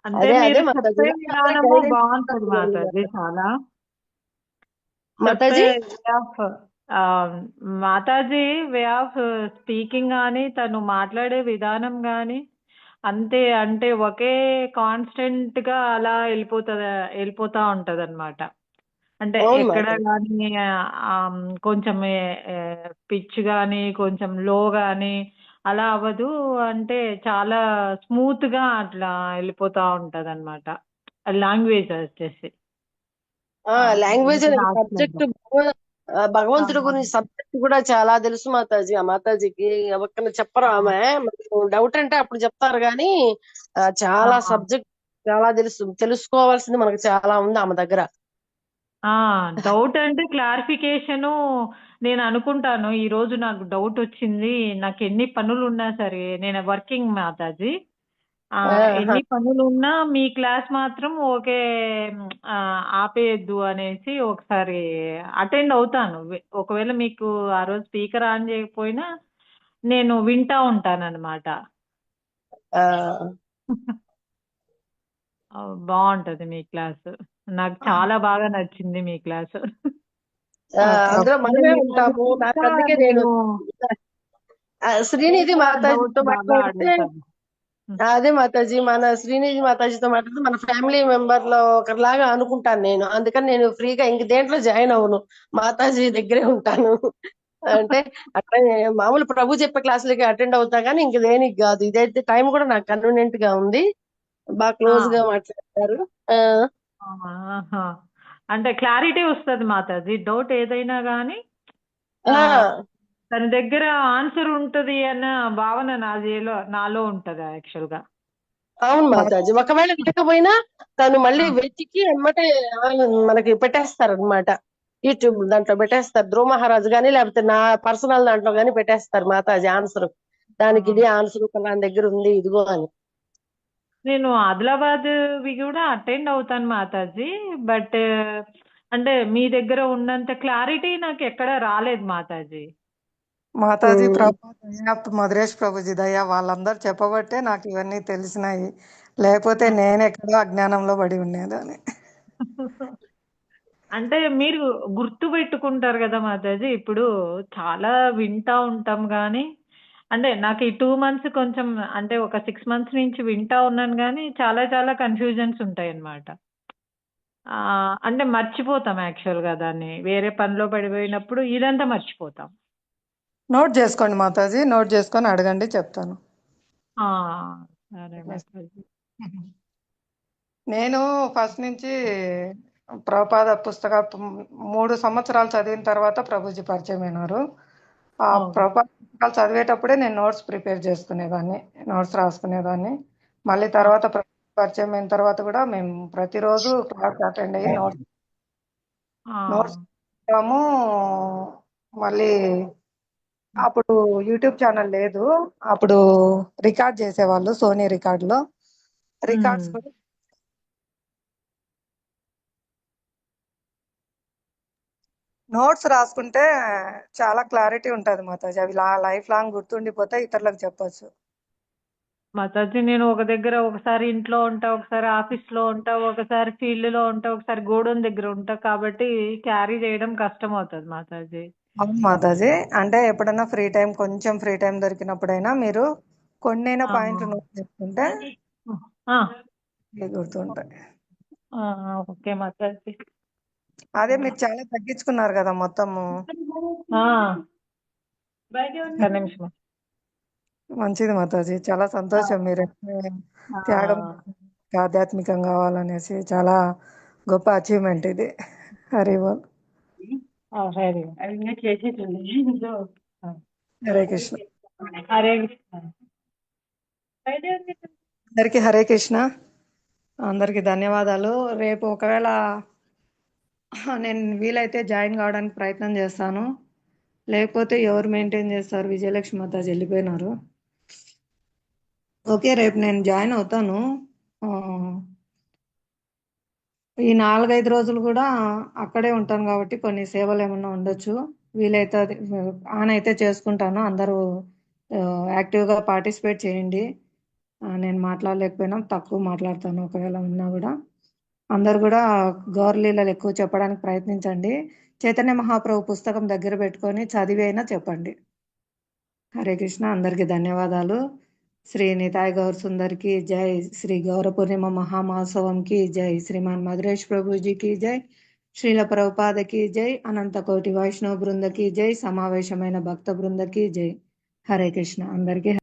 అంటే అదే మీరు మాతాజీ, చెప్పే విధానము బాగుంటది మాతాజీ చాలా. చెప్పే Mataji. Way of Mataji way of speaking కానీ తను మాట్లాడే విధానం కానీ అంతే, అంటే ఒకే కాన్స్టెంట్ గా అలా వెళ్ళిపోతా ఉంటది అనమాట. అంటే అవును ఎక్కడ మాతాజీ. కానీ కొంచెం పిచ్ కానీ కొంచెం లో కానీ అలా అవ్వదు. అంటే చాలా స్మూత్ గా అట్లా వెళ్ళిపోతా ఉంటది అనమాట లాంగ్వేజ్ వచ్చేసి. లాంగ్వేజ్ మనకి అనేది రావట్లేదు. సబ్జెక్ట్, భగవంతుడి గురించి సబ్జెక్ట్ కూడా చాలా తెలుసు మాతాజీ. ఆ మాతాజీకి ఒక్కన చెప్పరు ఆమె, డౌట్ అంటే అప్పుడు చెప్తారు కానీ చాలా సబ్జెక్ట్ చాలా తెలుసుకోవాల్సింది మనకు చాలా ఉంది ఆమె దగ్గర. డౌట్ అంటే క్లారిఫికేషన్ నేను అనుకుంటాను. ఈ రోజు నాకు డౌట్ వచ్చింది, నాకు ఎన్ని పనులు ఉన్నా సరే, నేను వర్కింగ్ మాతాజీ, ఎన్ని పనులు ఉన్నా మీ క్లాస్ మాత్రం ఓకే ఆపేయద్దు అనేసి ఒకసారి అటెండ్ అవుతాను. ఒకవేళ మీకు ఆ రోజు స్పీకర్ ఆన్ చేయకపోయినా నేను వింటా ఉంటాను అనమాట. బాగుంటది మీ క్లాస్, నాకు చాలా బాగా నచ్చింది మీ క్లాస్. అందులో మనమే ఉంటాము. నాకు అందుకే నేను శ్రీనిధి మాతాజీతో బాగా మాట్లాడితే, అడుగుతాను. అదే మాతాజీ, మన శ్రీనిధి మాతాజీతో మాట్లాడితే మన ఫ్యామిలీ మెంబర్ లో ఒకరిలాగా అనుకుంటాను నేను. అందుకని నేను ఫ్రీగా ఇంక దేంట్లో జాయిన్ అవును, మాతాజీ దగ్గరే ఉంటాను. అంటే అట్లా మామూలు ప్రభు చెప్పే క్లాసులకి అటెండ్ అవుతా కానీ ఇంక దేనికి కాదు. ఇదైతే టైం కూడా నాకు కన్వీనియంట్ గా ఉంది, బాగా క్లోజ్ గా మాట్లాడతారు. అంటే క్లారిటీ వస్తుంది మాతాజీ, డౌట్ ఏదైనా కానీ తన దగ్గర ఆన్సర్ ఉంటది అన్న భావన నాలో ఉంటది యాక్చువల్ గా. అవును మాతాజీ, ఒకవేళ లేకపోయినా తను మళ్ళీ వెతికి ఎమ్మటే మనకి పెట్టేస్తారు అనమాట. యూట్యూబ్ దాంట్లో పెట్టేస్తారు, ధ్రువ మహారాజు గానీ లేకపోతే నా పర్సనల్ దాంట్లో గానీ పెట్టేస్తారు మాతాజీ ఆన్సర్. దానికి ఇది ఆన్సర్ దాని దగ్గర ఉంది ఇదిగో అని. నేను ఆదిలాబాద్ కూడా అటెండ్ అవుతాను మాతాజీ, బట్ అంటే మీ దగ్గర ఉన్నంత క్లారిటీ నాకు ఎక్కడ రాలేదు మాతాజీ. మాతాజీ ప్రభు దయా, మధురేష్ ప్రభుజీ దయా, వాళ్ళందరూ చెప్పబట్టే నాకు ఇవన్నీ తెలిసినాయి, లేకపోతే నేను ఎక్కడో అజ్ఞానంలో పడి ఉండేదాన్ని. అంటే మీరు గుర్తు పెట్టుకుంటారు కదా మాతాజీ, ఇప్పుడు చాలా వింటా ఉంటాం కానీ అంటే నాకు ఈ 2 months కొంచెం, అంటే ఒక 6 months నుంచి వింటా ఉన్నాను కానీ చాలా చాలా కన్ఫ్యూజన్స్ ఉంటాయి అన్నమాట. అంటే మర్చిపోతాం యాక్చువల్ గా, దాన్ని వేరే పనిలో పడిపోయినప్పుడు ఇదంతా మర్చిపోతాం. నోట్ చేసుకోండి మాతాజీ, నోట్ చేసుకొని అడగండి, చెప్తాను. సరే మాతాజీ. నేను ఫస్ట్ నుంచి ప్రభుపాద పుస్తక 3 సంవత్సరాలు చదివిన తర్వాత ప్రభుజీ పరిచయం అయినారు. ఆ ప్రభుపాద పుస్తకాలు చదివేటప్పుడే నేను నోట్స్ ప్రిపేర్ చేసుకునేదాన్ని, నోట్స్ రాసుకునేదాన్ని. మళ్ళీ తర్వాత పరిచయం అయిన తర్వాత కూడా మేము ప్రతిరోజు క్లాస్ అటెండ్ అయ్యి నోట్స్ మళ్ళీ అప్పుడు యూట్యూబ్ ఛానల్ లేదు, అప్పుడు రికార్డ్ చేసేవాళ్ళు సోనీ రికార్డులో. రికార్డ్స్ కూడా నోట్స్ రాసుకుంటే చాలా క్లారిటీ ఉంటుంది మాతాజీ, అవి లైఫ్ లాంగ్ గుర్తుండిపోతే ఇతరులకు చెప్పొచ్చు. మాతాజీ నేను ఒక దగ్గర ఒకసారి ఇంట్లో ఉంటా, ఒకసారి ఆఫీస్ లో ఉంటా, ఒకసారి ఫీల్డ్ లో ఉంటా, ఒకసారి గోడౌన్ దగ్గర ఉంటా, కాబట్టి క్యారీ చేయడం కష్టం అవుతుంది మాతాజీ. అవును మాతాజీ, అంటే ఎప్పుడైనా కొంచెం ఫ్రీ టైం దొరికినప్పుడైనా మీరు కొన్నైనా ఆ, పాయింట్లు నోట్ చేసుకుంటే ఆ, మీకు గుర్తుంటాయి. ఆ, ఓకే మాతాజీ. అదే మీరు చాలా తగ్గించుకున్నారు కదా మొత్తము. ఆ, ఒక్క నిమిషం. మంచిది మాతాజీ, చాలా సంతోషం. మీరు ఆ, త్యాగం ఆధ్యాత్మికం కావాలనేసి చాలా గొప్ప అచీవ్మెంట్ ఇది. హరి బోల్. ఆ, సరే. హరే కృష్ణ. హరే కృష్ణ. అందరికీ హరే కృష్ణ. అందరికీ ధన్యవాదాలు. రేపు ఒకవేళ నేను వీలైతే జాయిన్ కావడానికి ప్రయత్నం చేస్తాను, లేకపోతే ఎవరు మెయింటైన్ చేస్తారు? విజయలక్ష్మి మాతాజీ వెళ్ళిపోయినారు. ఓకే, రేపు నేను జాయిన్ అవుతాను. ఆ, ఈ 4-5 రోజులు కూడా అక్కడే ఉంటాను కాబట్టి కొన్ని సేవలు ఏమన్నా ఉండొచ్చు. వీలైతే ఆన్ అయితే చేసుకుంటాను. అందరూ యాక్టివ్గా పార్టిసిపేట్ చేయండి. నేను మాట్లాడలేకపోయినా తక్కువ మాట్లాడతాను, ఒకవేళ ఉన్నా కూడా. అందరు కూడా గౌరలీలలు ఎక్కువ చెప్పడానికి ప్రయత్నించండి. చైతన్య మహాప్రభు పుస్తకం దగ్గర పెట్టుకొని చదివి అయినా చెప్పండి. హరే కృష్ణ. అందరికీ ధన్యవాదాలు. శ్రీ నితాయ్ గౌర్ సుందర్కి జై, శ్రీ గౌర పూర్ణిమ మహామహోత్సవంకి జై, శ్రీమాన్ మధురేష్ ప్రభుజీకి జై, శ్రీల ప్రభుపాదకి జై, అనంత కోటి వైష్ణవ బృందకి జై, సమావేశమైన భక్త బృందకి జై. హరే కృష్ణ. అందరికీ